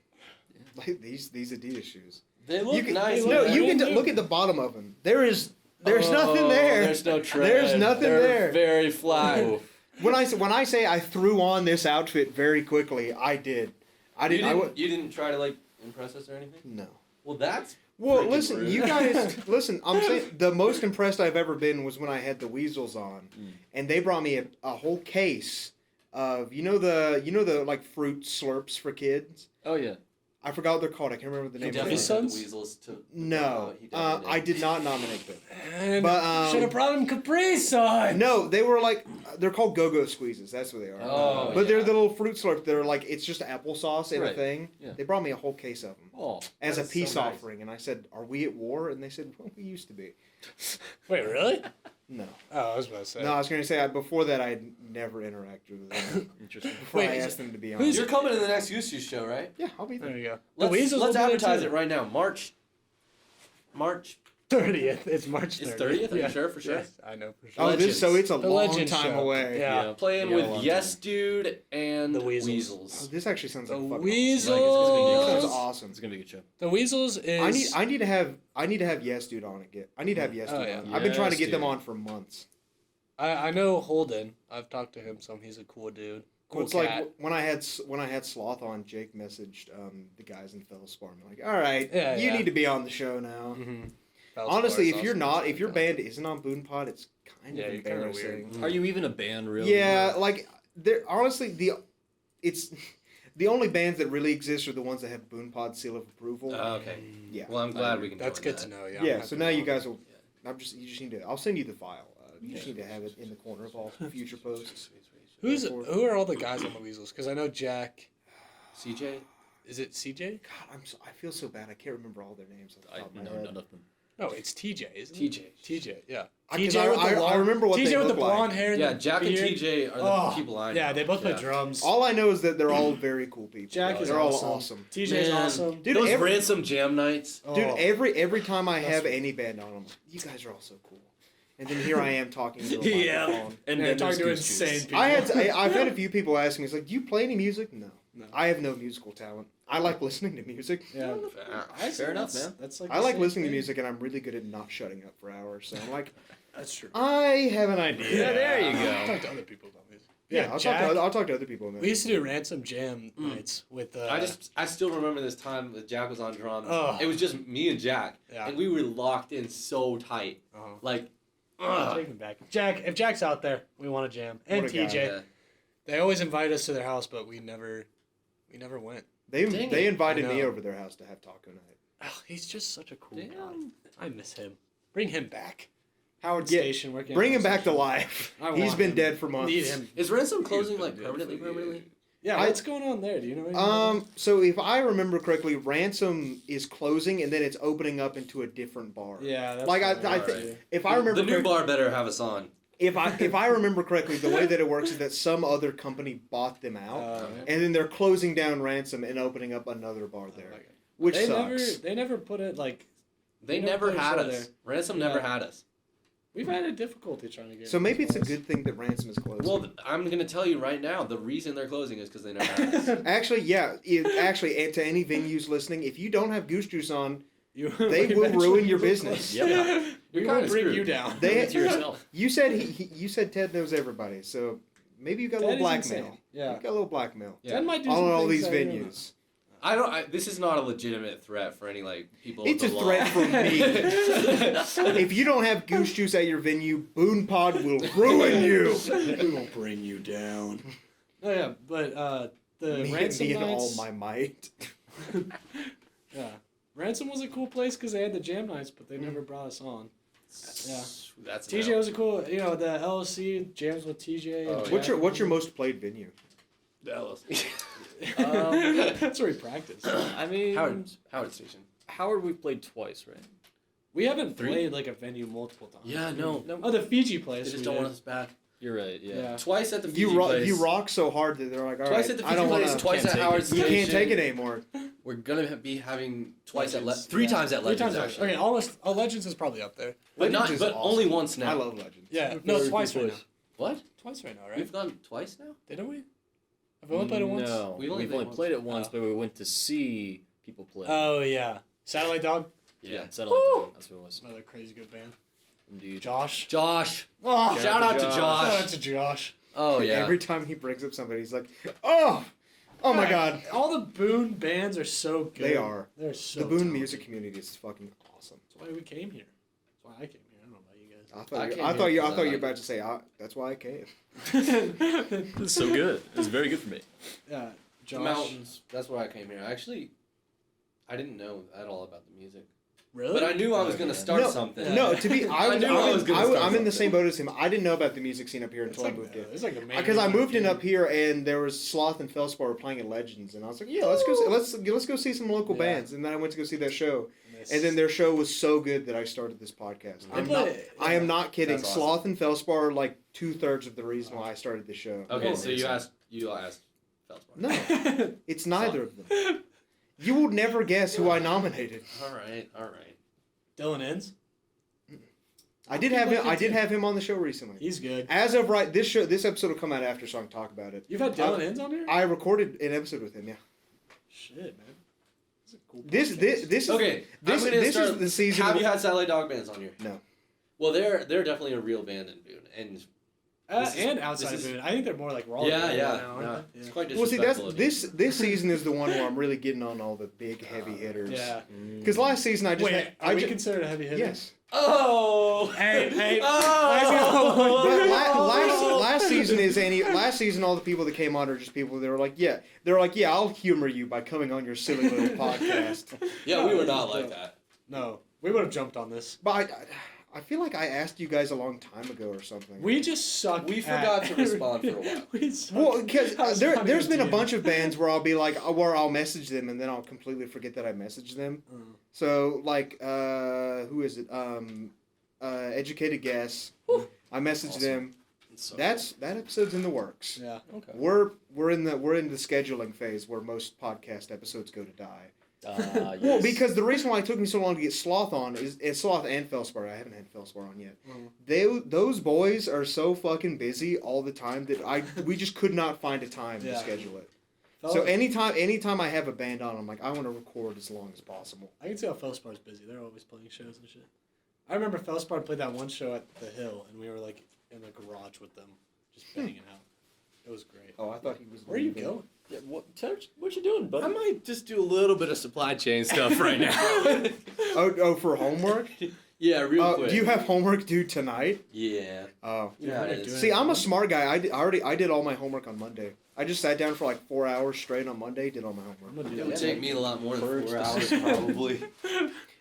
Like these Adidas shoes. They look You can, nice. no, man. you can look at the bottom of them. There's nothing there. There's no tread. There's nothing They're there. Very flat. When I say I threw on this outfit very quickly, I did. You didn't try to like impress us or anything. No. Well, that's Well, freaking listen, rude. you guys, listen. I'm saying the most impressed I've ever been was when I had the Weasels on, and they brought me a whole case of you know the like fruit slurps for kids. Oh, yeah. I forgot what they're called. I can't remember the He name. definitely of said them. the Weasels to. No, he definitely I did. did not nominate them. And But, should have brought him Capri Sun. No, they were like they're called Go-Go Squeezes. That's what they are. Oh, but they're yeah. the little fruit slurps. They're like it's just applesauce in a Right. thing. Yeah. They brought me a whole case of them Oh, as a That is peace so nice. offering, and I said, "Are we at war?" And they said, "Well, we used to be." Wait, really? No, Oh, I was about to say. no. I was going to say before that I had never interacted with them. interesting. Before Wait, I is asked them to be on. who's- You're coming to the next GooseJuice show, right? Yeah, I'll be there. There you go. Let's, the Weasels let's will be there advertise too. it right now. March 30th. It's March 30th. It's 30th? Are you sure? For sure? Yes, I know for sure. Oh, Legends. so it's a The long Legends time show. away. Yeah. Playing Yeah, with long Yes time. Dude and The Weasels. Oh, Weasels. this actually sounds like The fucking Weasels. awesome. Sounds Sounds awesome. It's gonna be a good show. The Weasels is. I need to have Yes Dude on it. I need to have Yes Oh, Dude yeah. on. I've been trying to Yes get them Dude. on for months. I know Holden. I've talked to him some. He's a cool dude. Cool Well, it's cat. like when I had Sloth on, Jake messaged the guys in Feldspar and like, all right, Yeah, you yeah. need to be on the show now. Mhm. Honestly, if Feldspar is you're awesome. not, if your band isn't on BoonePod, it's kind Yeah, of you're kinda embarrassing. Are you even a band, really? Yeah, like they're honestly it's the only bands that really exist are the ones that have BoonePod seal of approval. Okay. Yeah. Well, I'm glad we can That's join good to that. know. Yeah. Yeah, I'm so happy now you about guys will. You just need to. I'll send you the file. You just need to have it in the corner of all future posts. it. Who are all the guys on the Weasels? Because I know Jack. CJ? Is it CJ? God, I feel so bad. I can't remember all their names. Off the I top of my know head. none of them. No, it's TJ, isn't TJ. it? TJ, yeah. 'Cause TJ with the I long, remember what TJ they with the look like. blonde hair. And Yeah, the Jack and beard. TJ are the Oh, people I know. yeah, they both play Yeah. drums. All I know is that they're all very cool people. Jack is they're all awesome. awesome. TJ's Man. awesome. Dude, Those every, ransom jam nights. Oh. dude, every time I That's have right. any band on, I'm like, you guys are all so cool. And then here I am talking to a Yeah. microphone. And Yeah, then talking to there's insane GooseJuice. people. I've had a few people ask me, it's like, do you play any music? No. No. I have no musical talent. I like listening to music. Yeah. I Fair enough, man. That's like I the like same listening to thing. music, and I'm really good at not shutting up for hours. So I'm like, That's true. I have an idea. Yeah, there you go. I'll talk to other people about music. Yeah, I'll talk to other people. We used to do ransom jam nights with. I still remember this time that Jack was on drums. Oh. It was just me and Jack, Yeah. and we were locked in so tight. Uh-huh. Like, Take me back, Jack. If Jack's out there, we want to jam. And What a guy. TJ, yeah. they always invite us to their house, but we never went. They Dang they it. invited I me know. over their house to have taco night. Oh, he's just such a cool Damn. guy. I miss him. Bring him back. Howard Yeah, Station. Working Bring at him back to Station. life. I He's want been him. dead for months. Need him. Is ransom closing been like dead permanently? for Permanently? Yeah, I- what's going on there? Do you know anything about that? So if I remember correctly, Ransom is closing and then it's opening up into a different bar. Yeah, that's Like what I heard. think if I remember the new correctly, bar better have us on. if I remember correctly, the way that it works is that some other company bought them out, and then they're closing down Ransom and opening up another bar there, Okay. which they sucks. They never put it like. They We don't never play a had show us. there. Ransom Yeah. never had us. We've had a difficulty trying to get. So maybe it's a those good thing that Ransom is closing. Well, I'm gonna tell you right now, the reason they're closing is because they never had us. places. Actually, yeah. Actually, and to any venues listening, if you don't have Goose Juice on, You, they will eventually ruin your will business. close. Yep. We You're will kinda bring screwed. you down. They- It's yourself. You said you said Ted knows everybody, so maybe you got a That little is blackmail. insane. Yeah. You got a little blackmail Yeah. Ted might do on some all things these that I don't know. venues. This is not a legitimate threat for any like people. It's of a the threat law. from me. If you don't have Goose Juice at your venue, BoonePod will ruin you. We will bring you down. Oh yeah, but the Me ransom and all nights. my might. Yeah, ransom was a cool place because they had the jam nights, but they never brought us on. Yeah. That's TJ was a cool. You know, the LLC jams with TJ. Oh, and What's Jack. your most played venue? Dallas. That's where we practice. I mean, Howard Station. Howard, we've played twice, right? We haven't Three? played like a venue multiple times. Yeah, no. Oh, the Fiji They place. just we don't did. want us back. You're right. Yeah. Yeah. Twice at the Fiji You place. rock so hard that they're like, all Twice right, at the I Fiji don't place. want to. Twice Can't at take Howard it. You Station. can't take it anymore. We're gonna be having twice Legends, at three yeah. times at Three Legends times actually. Okay, almost. Oh, Legends is probably up there. But not. Legends But is only awesome. once now. I love Legends. Yeah, Very no, twice good right now. choice. What? Twice right now, right? We've gone twice now. Didn't we? Have we only played it once? No, We've we've only only, played played it once, Oh. but we went to see people play. Oh yeah, Satellite Dog. yeah, Yeah. Satellite Dome, that's what it was. Another crazy good band. Indeed. Josh. Josh. Oh, Shout out to Josh. Josh. shout out to Josh. Oh yeah. Every time he brings up somebody, he's like, oh my god. All the Boone bands are so good. They are. They're so. The Boone talented. music community is fucking awesome. That's why we came here. That's why I came here. I don't know about you guys. I I thought came you, here I thought you, I because I thought you were like about to say, that's why I came. It's so good. It's very good for me. Yeah, The Josh. mountains. That's why I came here. Actually, I didn't know at all about the music. Really? But I knew I was going to start No, something. No, to be, I knew I was gonna start I'm in the something. same boat as him. I didn't know about the music scene up here until I moved in. It's like the main. Because I moved in up here and there was Sloth and Felspar were playing at Legends, and I was like, yeah, let's go see some local bands. And then I went to go see that show, and then their show was so good that I started this podcast. I am not kidding. That's awesome. Sloth and Felspar are like 2/3 of the reason why I started the show. Okay, Oh, so you asked Feldspar. No, it's neither of them. You will never guess who I nominated. All right. Dylan Inns. I did have him on the show recently. He's good. As of right, this episode will come out after, so I can talk about it. You've had Dylan Inns on here? I recorded an episode with him. Yeah. Shit, man. This is a cool This is Okay, This I'm gonna is start. the season. Have you had Satellite Dog bands on here? No. Well, they're definitely a real band in Boone, and and outside of Boone. I think they're more like raw. yeah, now, no, aren't they? it's quite Well, see, disrespectful. this season is the one where I'm really getting on all the big heavy hitters. Yeah. Because last season I just Wait, are we considered a heavy hitter? yes. Oh, Hey. Oh, But last season all the people that came on are just people that were like, yeah, I'll humor you by coming on your silly little podcast. yeah, we were not like that. No, we would have jumped on this. But I feel like I asked you guys a long time ago or something. We just suck. We forgot to respond for a while. We suck. Well, because at there's been a DMs. bunch of bands where I'll be like, where I'll message them and then I'll completely forget that I messaged them. So like, who is it? Educated Guess. I messaged them. So That episode's in the works. Yeah. okay. We're in the scheduling phase where most podcast episodes go to die. Yes. Well, because the reason why it took me so long to get Sloth on is Sloth and Felspar. I haven't had Felspar on yet. Those boys are so fucking busy all the time that we just could not find a time to schedule it. So anytime I have a band on, I'm like, I want to record as long as possible. I can see how Felspar's busy. They're always playing shows and shit. I remember Felspar played that one show at the Hill, and we were like in the garage with them, just banging out. It was great. Oh, I thought he was. Where are you going? Yeah, what you doing, buddy? I might just do a little bit of supply chain stuff right now. Oh, for homework? Yeah, real quick. Do you have homework due tonight? Yeah. Oh. Yeah, it is. See, I'm a smart guy. I did all my homework on Monday. I just sat down for like 4 hours straight on Monday, did all my homework. I'm gonna do It would that. take me a lot more than 4 hours, probably.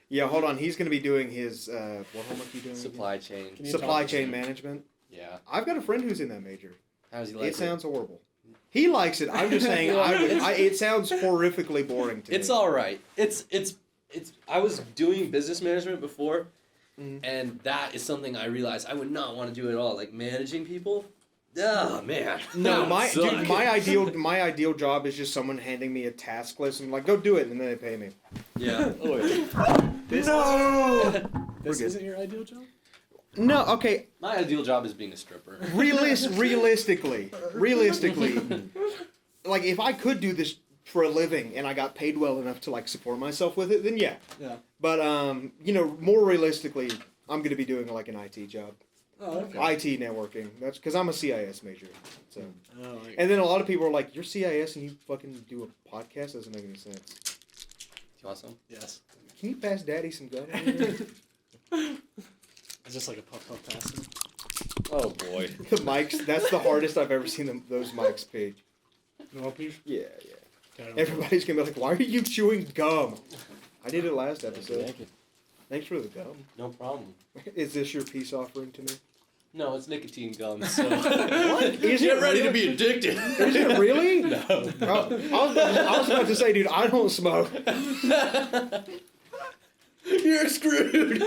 Yeah, hold on. He's going to be doing his, what homework are you doing? Supply chain. Can you Supply talk to chain me? management. Yeah. I've got a friend who's in that major. How does he like It sounds horrible. He likes it. I'm just saying, it sounds horrifically boring to me. It's all right. It's. I was doing business management before, and that is something I realized I would not want to do at all. Like managing people. Oh man. No, That would suck. my ideal job is just someone handing me a task list and like, go do it, and then they pay me. Yeah. This We're good. isn't your ideal job? No, okay. My ideal job is being a stripper. Realistically, like if I could do this for a living and I got paid well enough to like support myself with it, then yeah. Yeah. But more realistically, I'm gonna be doing like an IT job, Oh, okay. IT networking. That's because I'm a CIS major. So, Oh, like, and then a lot of people are like, "You're CIS and you fucking do a podcast? Doesn't make any sense." Do you want some? yes. Can you pass Daddy some gum? It's just like a puff passing. Oh boy. The mics. That's the hardest I've ever seen those mics be. You want a piece? Yeah. Okay, I Everybody's gonna be like, "Why are you chewing gum?" I did it last episode. Thank you. Thanks for the gum. No problem. Is this your peace offering to me? No, it's nicotine gum. So. Is Get it ready really? to be addicted. Is it really? No. Oh, I was about to say, dude, I don't smoke. You're screwed.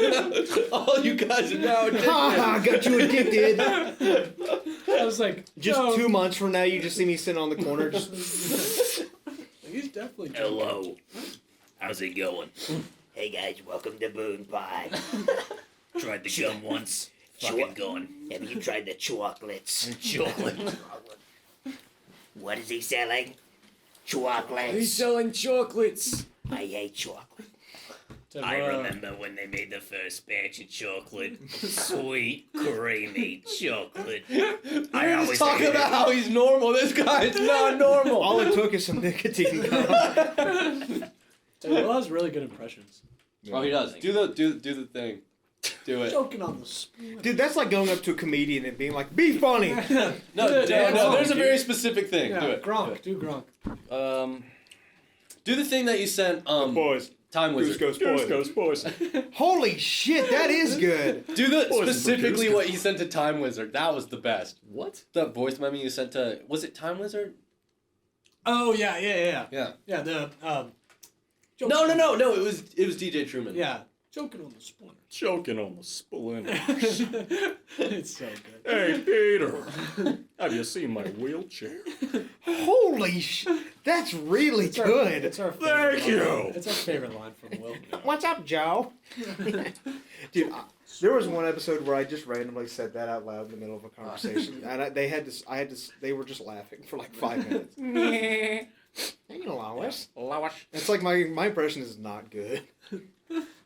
All you guys are now addicted. Ha! Got you addicted. I was like, Just no. 2 months from now, you just see me sitting on the corner, just. He's definitely. Hello. How's it going? Hey guys, welcome to BoonePod. Tried the gum once. Fucking going. Have you tried the chocolates? Chocolate. What is he selling? Chocolates. He's selling chocolates. I hate chocolate. I remember when they made the first batch of chocolate. Sweet, creamy chocolate. I always Talk hated about it. how he's normal. This guy's not normal. All it took is some nicotine gum. Will has really good impressions. Oh, he does. Do the thing. Do it. Joking on the spot. Dude, that's like going up to a comedian and being like, "Be funny." No, Yeah, no, there's a dude. very specific thing. Yeah, Do it. Gronk. Do Gronk. Do the thing that you sent. Boys. Time Wizard. Goose boys. Holy shit, that is good. Do the Boys and specifically Goose. what you sent to Time Wizard. That was the best. What? The voice memo you sent to. Was it Time Wizard? Oh yeah. Yeah. Yeah. The No. It was DJ Truman. Yeah. Joking on the splinter. Choking on the splinter. It's so good. Hey, Peter. Have you seen my wheelchair? Holy shit, that's really good. It's our favorite Thank line. you. It's our favorite line from Will. What's up, Joe? Dude, there was one episode where I just randomly said that out loud in the middle of a conversation, and they were just laughing for like 5 minutes. Hey, Lois. It's like my impression is not good.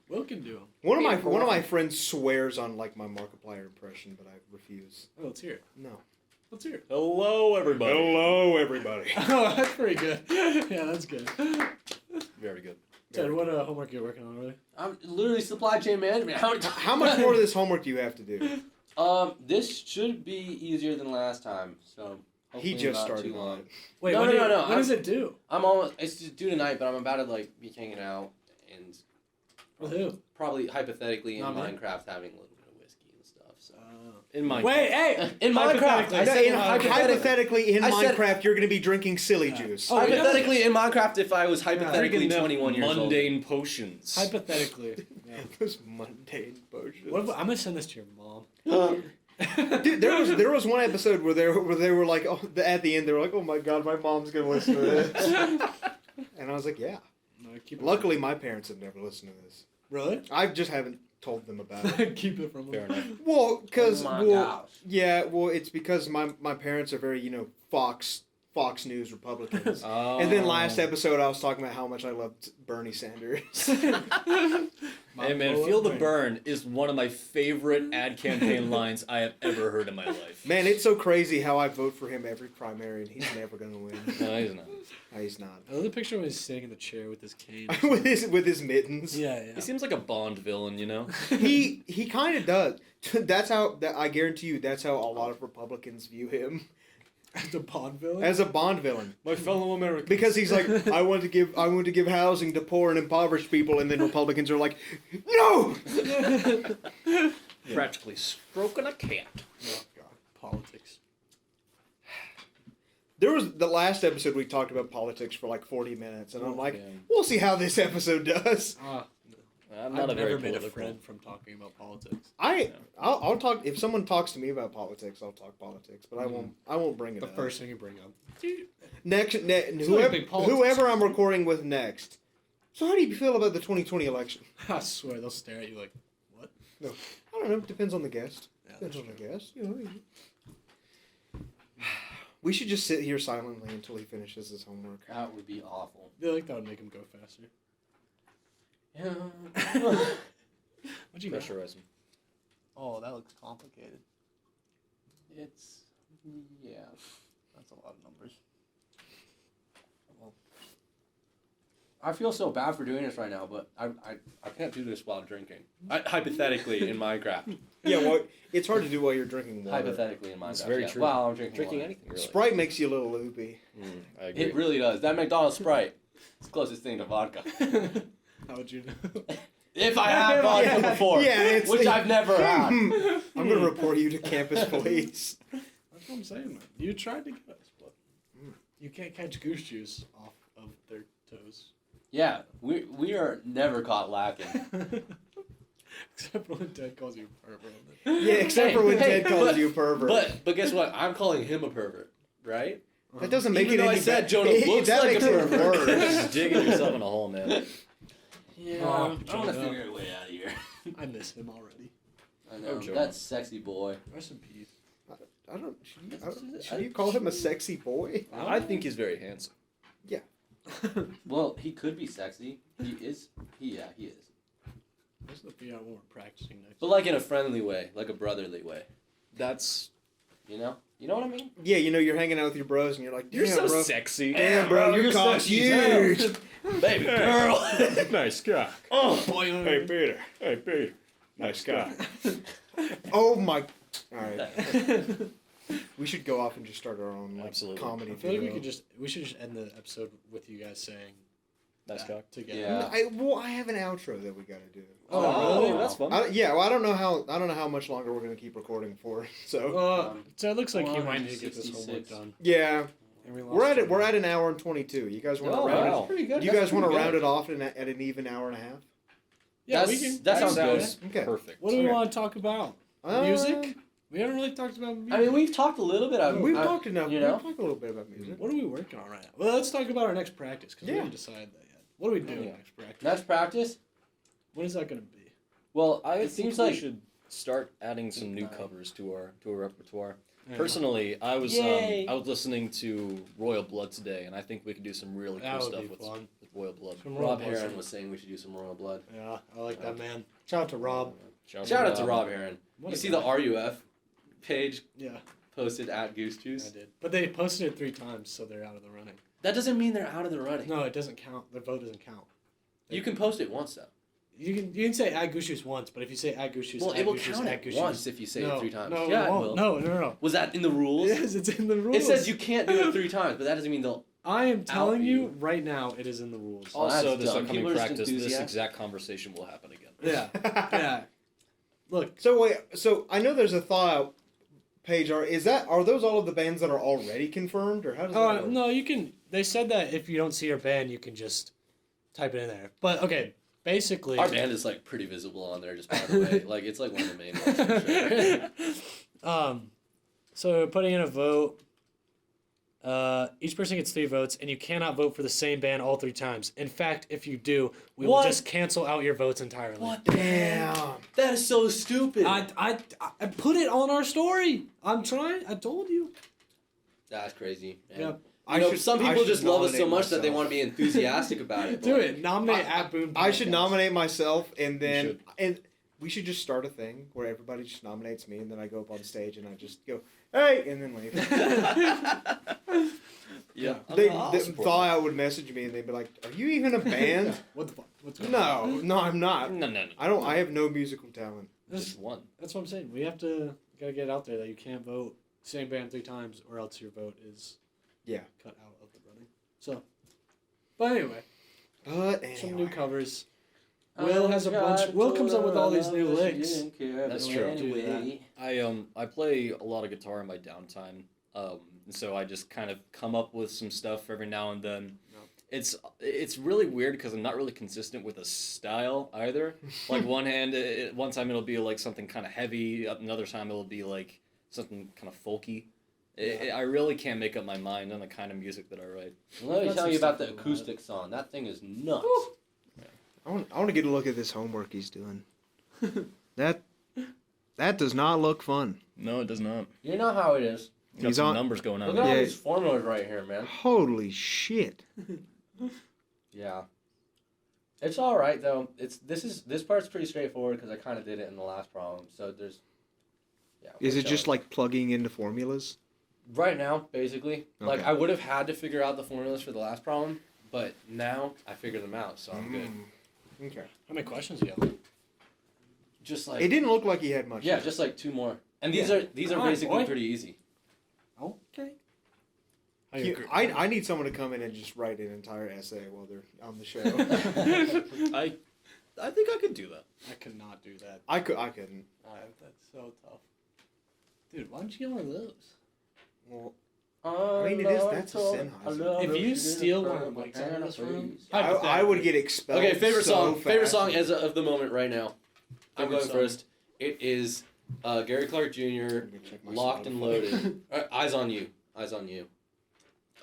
Will can do them. One of my friends swears on like my Markiplier impression, but I refuse. Oh, let's hear it. No. Let's hear it. Hello, everybody. Hello, everybody. Oh, that's pretty good. Yeah, that's good. Very good. Ted, what homework are you working on really? I'm literally supply chain management. How much more of this homework do you have to do? This should be easier than last time. So He hopefully just not started too long. on. Wait, No, when no, no. When does it do? I'm almost. It's due tonight, but I'm about to like be hanging out and With who? probably hypothetically in Not me. Minecraft having a little bit of whiskey and stuff. So In my Wait, hey! in Minecraft, I No, said hypothetically, in I said- Minecraft, you're going to be drinking silly juice. Oh, hypothetically in Minecraft, if I was hypothetically drinking 21 years old. mundane potions. Hypothetically. Yeah. Those mundane potions. What if, I'm gonna send this to your mom. Dude, there was one episode where they were like, oh, at the end they were like, oh my god, my mom's gonna listen to this, and I was like, yeah. No, keep it Luckily, my parents have never listened to this. Really? I just haven't told them about it. Keep it from Fair them. enough. Well, because Oh my gosh. it's because my parents are very Fox News Republicans. Oh. And then last episode I was talking about how much I loved Bernie Sanders. Hey man, Feel the Burn is one of my favorite ad campaign lines I have ever heard in my life. Man, it's so crazy how I vote for him every primary and he's never gonna win. No, he's not. No, he's not. I love the picture when he's sitting in the chair with his cane. with his mittens. Yeah. He seems like a Bond villain, you know? He kind of does. I guarantee you that's how a lot of Republicans view him, The Bond villain? as a Bond villain. My fellow Americans. Because he's like, I want to give housing to poor and impoverished people, and then Republicans are like, no. practically stroking a cat. Oh, God. Politics. There was the last episode we talked about politics for like 40 minutes, and I'm like, Yeah. we'll see how this episode does. I'm not I've a very never made a political. friend from talking about politics. I'll talk if someone talks to me about politics. I'll talk politics, but I won't bring it The up. first thing you bring up. Next, not a big politics. whoever I'm recording with next. So how do you feel about the 2020 election? I swear, they'll stare at you like, what? I don't know. Depends on the guest. Yeah, Depends on that's the guest. You know. We should just sit here silently until he finishes his homework. That would be awful. I feel like that would make him go faster. Yeah. What'd you got? Pressurize him. Oh, that looks complicated. It's yeah. That's a lot of numbers. I feel so bad for doing this right now, but I can't do this while drinking. Hypothetically in Minecraft. Yeah, well, it's hard to do while you're drinking water. Hypothetically in Minecraft. It's very yeah. true. While I'm drinking Drinking water. anything, really. Sprite makes you a little loopy. I agree. It really does. That McDonald's Sprite. It's the closest thing to vodka. How would you know? If I have vodka Yeah, before. yeah, it's- which I've never had. I'm gonna report you to campus police. That's what I'm saying, man. You tried to get us, but you can't catch GooseJuice off of their toes. Yeah, we are never caught lacking. Except for when Ted calls you a pervert. Yeah, except for when Hey, Ted calls but- you a pervert. But guess what? I'm calling him a pervert, right? That doesn't make Even it though any I said better. Jonah looks that like makes a it pervert. You're worse. just digging yourself in a hole, man. Yeah, Oh, I want to Jonah. figure a way out of here. I miss him already. I know, Jonah. that sexy boy. Rest in peace. Should you call him a sexy boy? I think he's very handsome. Well, he could be sexy. He is. He is. Let's look figure out what we're practicing next. But like in a friendly way, like a brotherly way. That's... You know what I mean? Yeah, you're hanging out with your bros and you're like, You're damn, so bro. sexy. Damn, bro, your cock's huge. Baby girl. Nice cock. Oh, boy. Hey, Peter. Hey, Peter. Nice cock. Oh my. Alright. We should go off and just start our own Absolutely. comedy I feel like duo. we should just end the episode with you guys saying Nice cock. together. Yeah. I have an outro that we gotta do. Oh, really? That's fun. Well, I don't know how much longer we're gonna keep recording for. So So it looks like you might need to get this homework 166. done. yeah, And we lost we're you. at an hour and 22. You guys want to Oh, round wow. it? Pretty good. You That's guys want to pretty round good. it off at an even hour and a half? Yeah, That's- we can. that sounds good. Sounds Okay. perfect. What do we Okay. want to talk about? Music? We haven't really talked about music. I mean, we've talked a little bit. We've talked enough. You We've know? talked a little bit about music. What are we working on right now? Well, let's talk about our next practice because we Yeah. haven't decided that yet. What are we doing Yeah. next practice? Next practice. What is that going to be? Well, I It think seems we like- should start adding some new 8, 9. covers to our repertoire. Yeah. Personally, I was Yay. listening to Royal Blood today, and I think we could do some really That cool would stuff be with fun. Royal Blood. Some Rob Blood Heron stuff. was saying we should do some Royal Blood. Yeah, I like that man. Shout out to Rob. Shout out to Rob Heron. What You a see guy. the RUF page Yeah, posted at Goose I Juice? did. But they posted it 3 times, so they're out of the running. That doesn't mean they're out of the running. No, it doesn't count. Their vote doesn't count. You can post it once though. You can say add GooseJuice once, but if you say add GooseJuice, Well, add it will GooseJuice, count add it GooseJuice. once if you say no, it 3 times. No, Yeah, it won't. will. No. Was that in the rules? Yes, it's in the rules. It says you can't do it 3 times, but that doesn't mean they'll. I am telling you. you right now, it is in the rules. Oh, that's Also, this dumb. upcoming People are just practice, this enthusiastic. exact conversation will happen again. Yeah, yeah. Look, So wait, so I know there's a thaw page. Are those all of the bands that are already confirmed, or how does that work? no, you can. They said that if you don't see your band, you can just type it in there. But okay, basically, Our band is like pretty visible on there, just by the way. Like it's like one of the main ones for sure. So putting in a vote. Each person gets 3 votes, and you cannot vote for the same band all 3 times. In fact, if you do, we will What? just cancel out your votes entirely. What? Damn. That is so stupid. I put it on our story. I'm trying. I told you. That's crazy. Man. Yep. You know, should- some I people should just love us so nominate much that they myself. want to be enthusiastic about it. Do but- it. Nominate at Boone. I should Podcast. nominate myself, and then should. and we should just start a thing where everybody just nominates me, and then I go up on stage and I just go, "Hey," and then leave. Yeah. The Thaw Out would message me, and they'd be like, "Are you even a band?" What the fuck? What's going on? No, I'm not. No. I have no musical talent. Just one. That's what I'm saying. We have to gotta get it out there that you can't vote same band 3 times, or else your vote is Yeah. cut out of the running. So, but anyway, But some anyway. new covers. Will has a bunch. Will comes up with all these new licks. That's true. I play a lot of guitar in my downtime. And so I just kind of come up with some stuff every now and then. It's really weird because I'm not really consistent with a style either. Like one time it'll be like something kind of heavy, another time it'll be like something kind of folky. I really can't make up my mind on the kind of music that I write. Let me Got tell some you about stuff the about acoustic song. That thing is nuts. I want to get a look at this homework he's doing. That does not look fun. No, it does not. You know how it is. Got He's some on- numbers going Look on. at all Yeah. these formulas right here, man. Holy shit. Yeah. It's all right though. This part's pretty straightforward because I kind of did it in the last problem. So there's. Yeah. Is we're it just chilling. like plugging into formulas? Right now, basically? Like Okay. I would have had to figure out the formulas for the last problem, but now I figured them out, so I'm good. Okay. How many questions do you have? Just like It didn't look like he had much. yeah, just like 2 more. And these Yeah. are Come on, basically boy. pretty easy. Okay. I need someone to come in and just write an entire essay while they're on the show. I think I could do that. I could not do that. I couldn't. That's so tough. Dude, why don't you get one of those? Well, I mean, that's a Sennheiser. If you steal one of Mike's out of this room, I would get expelled. Okay, favorite so song. fast. Favorite song as of the moment right now. I'm Favorite going song. first. It is Gary Clark Jr. Let me check my Locked and Spotify. Loaded. Eyes on You. Eyes on You.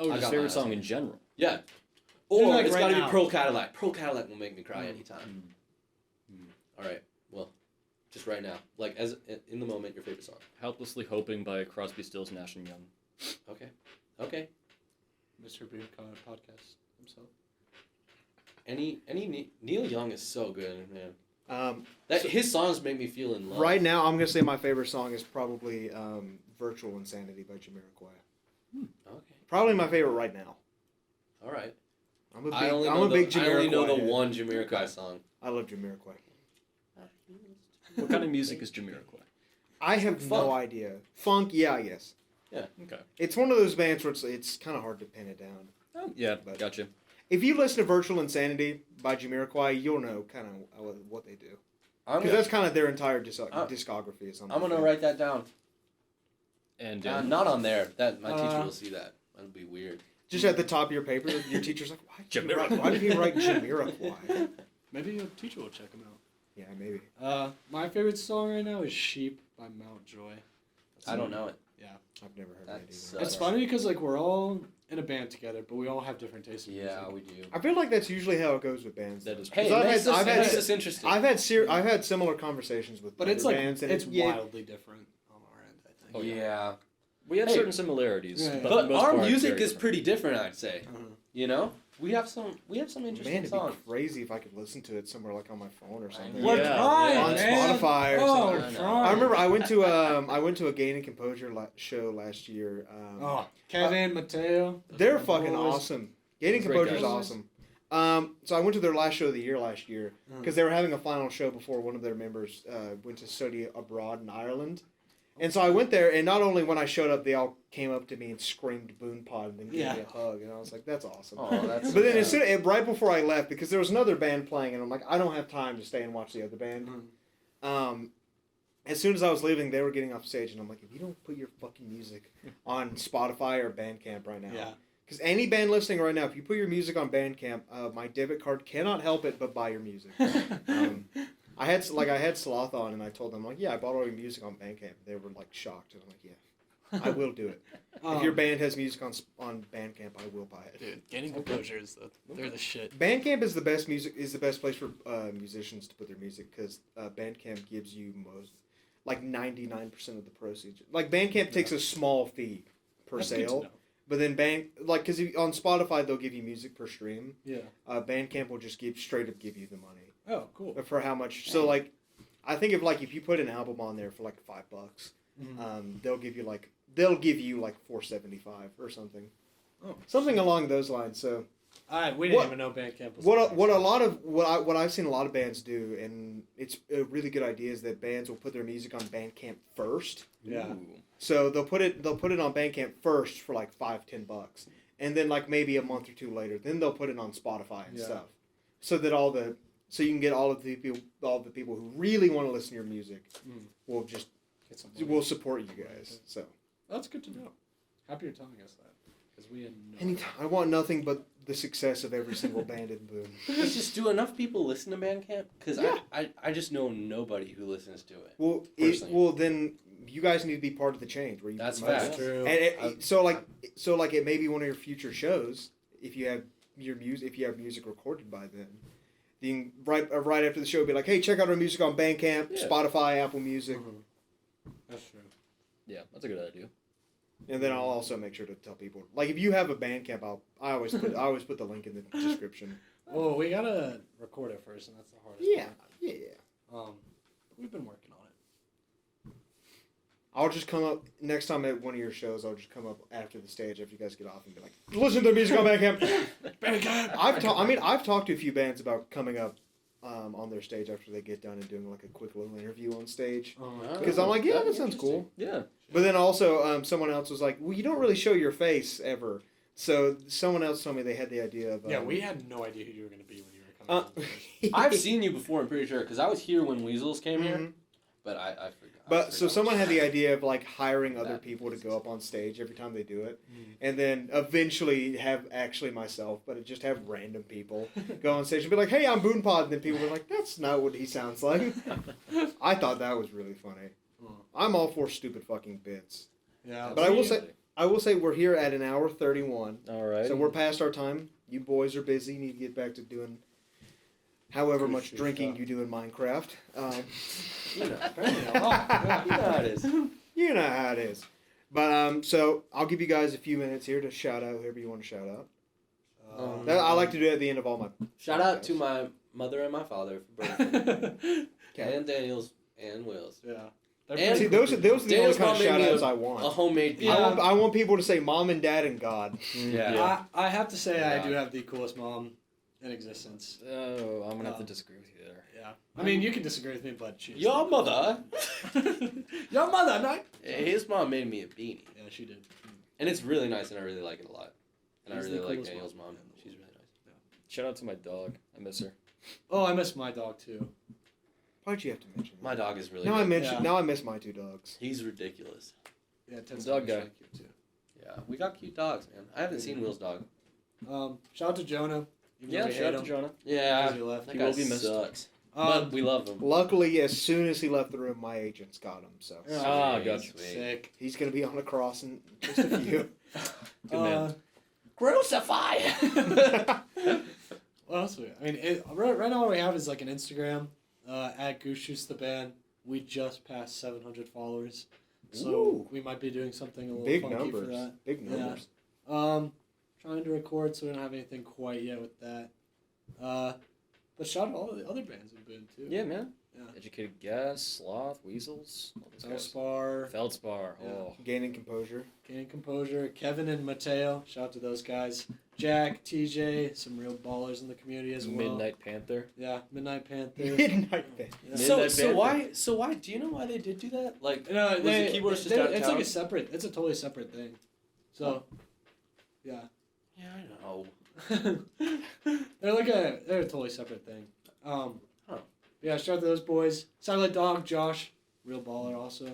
Oh, I just got favorite mine. song in general. Yeah. Do Or like it's right got to be now. Pearl Cadillac. Pearl Cadillac will make me cry anytime. All right. Well, just right now. Like as in the moment, your favorite song. Helplessly Hoping by Crosby, Stills, Nash and Young. Okay. Okay. Mr. BoonePod podcast himself. Neil Young is so good, man. So His songs make me feel in love. right now, I'm gonna say my favorite song is probably "Virtual Insanity" by Jamiroquai. Okay. Probably my favorite right now. All right. I'm a big, I only I'm know a big the, I only know the Jamiroquai head. one Jamiroquai song. I love Jamiroquai. What kind of music is Jamiroquai? I have Funk. no idea. Funk, yeah, I guess. Okay. It's one of those bands where it's kind of hard to pin it down. Oh, yeah, But- gotcha. if you listen to Virtual Insanity by Jamiroquai, you'll know kind of what they do. Because that's kind of their entire discography. Is I'm gonna write that down. And Not on there. That my teacher will see that. That'd be weird. Just at the top of your paper, your teacher's like, why did he write Jamiroquai? Maybe your teacher will check him out. Yeah, maybe. My favorite song right now is "Sheep" by Mount Joy. I don't know it. Yeah, I've never heard that That's, either. it's funny because like we're all in a band together, but we all have different tastes in music. Yeah, we do. I feel like that's usually how it goes with bands. That is Hey, I've makes had- this interesting. I've had similar conversations with But other it's like bands, and it's yeah, wildly different on our end. I think. yeah. we have Hey. certain similarities, Yeah, yeah. but, But for the most our part, music very is different. pretty different, I'd say. Uh-huh. You know, we have some interesting Man, it'd songs. be crazy if I could listen to it somewhere like on my phone or something. We're Yeah, trying, on man. Spotify or Oh, something. we're I know. trying. I remember I went to a Gain and Composure show last year. Oh, Kevin, Mateo. They're my fucking boys. awesome. Gain and Great Composure's guys. awesome. So I went to their last show of the year last year Mm. because they were having a final show before one of their members went to study abroad in Ireland. And so I went there, and not only when I showed up, they all came up to me and screamed BoonePod and then gave Yeah. me a hug, and I was like, "That's awesome." Oh, that's. But then right before I left, because there was another band playing, and I'm like, I don't have time to stay and watch the other band. As soon as I was leaving, they were getting off stage, and I'm like, if you don't put your fucking music on Spotify or Bandcamp right now, Yeah. because any band listening right now, if you put your music on Bandcamp, my debit card cannot help it but buy your music. I had Sloth on, and I told them like, yeah, I bought all your music on Bandcamp. They were like shocked, and I'm like, yeah, I will do it. If your band has music on Bandcamp, I will buy it. Dude, Gaining Composure is they're the shit. Bandcamp is the best place for musicians to put their music because Bandcamp gives you 99% of the proceeds. Like Bandcamp takes a small fee per That's good to sale, know. but then because on Spotify they'll give you music per stream. Yeah. Bandcamp will just straight up give you the money Oh, cool. for how much. So like, I think if you put an album on there for like $5, Mhm. they'll give you like $4.75 or something. Oh. Something along those lines. So. We didn't What- even know Bandcamp was. What I've seen a lot of bands do, and it's a really good idea, is that bands will put their music on Bandcamp first. Yeah. Ooh. So they'll put it on Bandcamp first for like $5-10, and then like maybe a month or two later, then they'll put it on Spotify and Yeah. stuff, so that so you can get all the people who really want to listen to your music will just Get some will support you guys. So That's good to know. Happy you're telling us that because we had no. anytime, I want nothing but the success of every single band in Boone. It's just do enough people listen to Bandcamp? Because Yeah. I just know nobody who listens to it. Well, then you guys need to be part of the change where you That's promote facts. it. True. And so it may be one of your future shows if you have music recorded by then. Then right after the show, be like, hey, check out our music on Bandcamp, Yeah. Spotify, Apple Music, That's true. Yeah, that's a good idea. and then I'll also make sure to tell people like if you have a Bandcamp, I always put the link in the description. Well, we gotta record it first, and that's the hardest. Yeah, part. yeah. We've been working on it. I'll just come up next time at one of your shows. I'll just come up after the stage after you guys get off and be like, listen to the music on Bandcamp. I've talked to a few bands about coming up on their stage after they get done and doing like a quick little interview on stage. Because I'm like, yeah, That'd that be sounds cool. interesting. Yeah. But then also, someone else was like, well, you don't really show your face ever. So someone else told me they had the idea of. Yeah, we had no idea who you were gonna be when you were coming. on stage. I've seen you before, I'm pretty sure, because I was here when Weasels came here, Mhm. but I forgot. But so someone had the idea of like hiring other That people to makes go up on stage every time they do it, Mm. and then eventually have actually myself, but just have random people go on stage and be like, "Hey, I'm BoonePod," and then people were like, "That's not what he sounds like." I thought that was really funny. Mm. I'm all for stupid fucking bits, Yeah, but I will say we're here at 1:31, All right. so we're past our time. You boys are busy. Need to get back to doing however Goose much juice drinking stuff. you do in Minecraft. You know, yeah. you know how it is. You know how it is. But so I'll give you guys a few minutes here to shout out whoever you want to shout out. I like to do it at the end of all my. Shout out to my mother and my father for birthday. Okay. And Daniel's and Will's. Yeah. And- See, those are the only Daniel's kind of mom made shout me outs I A want. homemade pizza. Yeah. I want people to say mom and dad and God. Yeah. I have to say Yeah. I do have the coolest mom in existence. Oh, I'm gonna have to disagree with you there. Yeah. I mean, you can disagree with me, but she's Your mother, Your mother, not. his mom made me a beanie. Yeah, she did. And it's really nice, and I really like it a lot. And He's I the really like coolest Daniel's mom. mom. She's really nice. Shout out to my dog. I miss her. Oh, I miss my dog too. Why'd you have to mention that? My dog is really Now good. I miss my 2 dogs. He's ridiculous. Yeah, Ted's Dog really guy. cute too. Yeah, we got cute dogs, man. I haven't seen Will's dog. Shout out to Jonah. even though Yeah, we shout hate out to him, Jonah. Yeah, 'cause he left. that He guy will be missed. sucks. But we love him. Luckily, as soon as he left the room, my agents got him. So Ah, Sweet, gotcha. sweet. Sick. he's gonna be on the cross in just a few. Good man. Crucify! What else? I mean, right now what we have is like an Instagram at GooseJuice the band. We just passed 700 followers, so Ooh. we might be doing something a little Big funky numbers. for that. Big Yeah. numbers. Trying to record, so we don't have anything quite yet with that. But shout out all the other bands we've been to. Yeah, man. Yeah. Educated Guess, Sloth, Weasels. All those guys. Feldspar, Feldspar. Yeah. Oh. Gaining composure. Gaining Composure, Kevin and Mateo. Shout out to those guys. Jack, TJ, some real ballers in the community as well. Midnight Panther. Yeah, Midnight Panther. Midnight Band. Yeah. Midnight Panther. So why? Do you know why they did do that? Like, No, was the keyboardist just out of it's town? like it's a totally separate thing. So, yeah. Yeah, I know. They're a totally separate thing. Yeah, shout out to those boys. Satellite Dog, Josh, real baller also.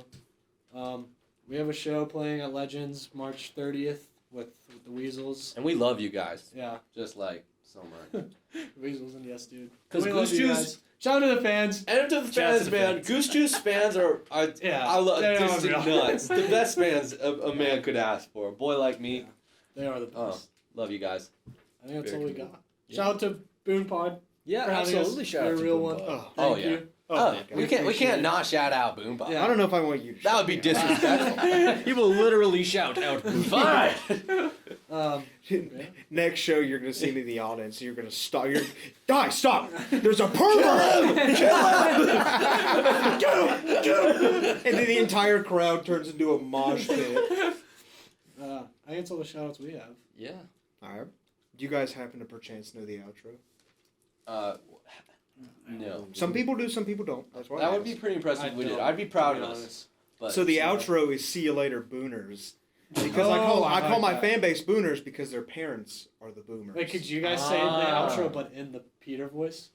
We have a show playing at Legends March 30th with the Weasels. And we love you guys, Yeah, just like so much. Weasels and yes, dude. 'Cause We love you GooseJuice- guys. Shout out to the fans. And to the Shout out fans, to the man. fans. Goose Juice fans are Yeah, I love they are just real. nuts. The best fans a man could ask for. A boy like me. Yeah. They are the best. Oh, love you guys. I think that's very all we cool. got. Yeah. Shout out to BoonePod. Yeah, for having absolutely. us. Shout You're out a to real BoonePod. one. Oh, Thank yeah. you. We can't not shout out BoonePod. Yeah. I don't know if I want you to. That would be shout me out. disrespectful. He will literally shout out BoonePod. Um, Next show, you're gonna see me in the audience. You're gonna stop. Guys, stop! There's a pervert! Kill him! Get him! And then the entire crowd turns into a mosh pit. I think that's all the shout outs we have. Yeah. All right. Do you guys happen to perchance know the outro? No. Some people do, some people don't. That's why. That I would be asked. pretty impressive I if we did. don't, I'd be proud to of be us. honest. But So the outro is "See you later, Booners," because I Oh, I call like my that. fan base Booners because their parents are the Boomers. Wait, could you guys say the Ah. outro but in the Peter voice?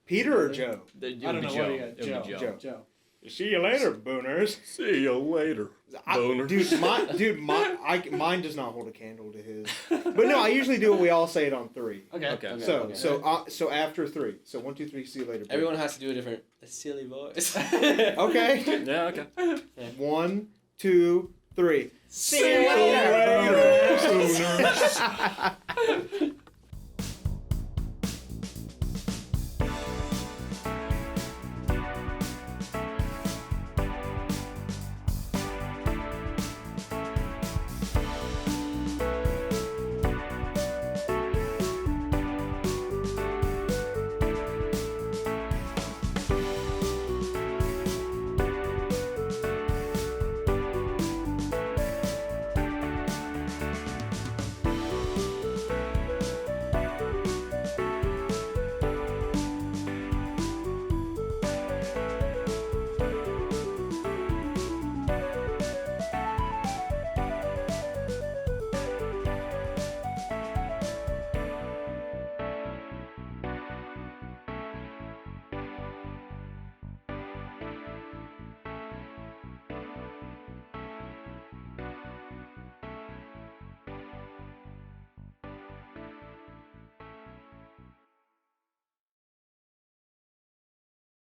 Peter or Joe? I don't know what you got. It would be Joe. Joe. See you later, Booners. See you later. Mine does not hold a candle to his. But no, I usually do it. We all say it on 3. Okay. Okay. So after 3. So 1, 2, 3. See you later. Booners. everyone has to do a silly voice. Okay. Yeah, okay. 1, 2, 3. See you later, Booners.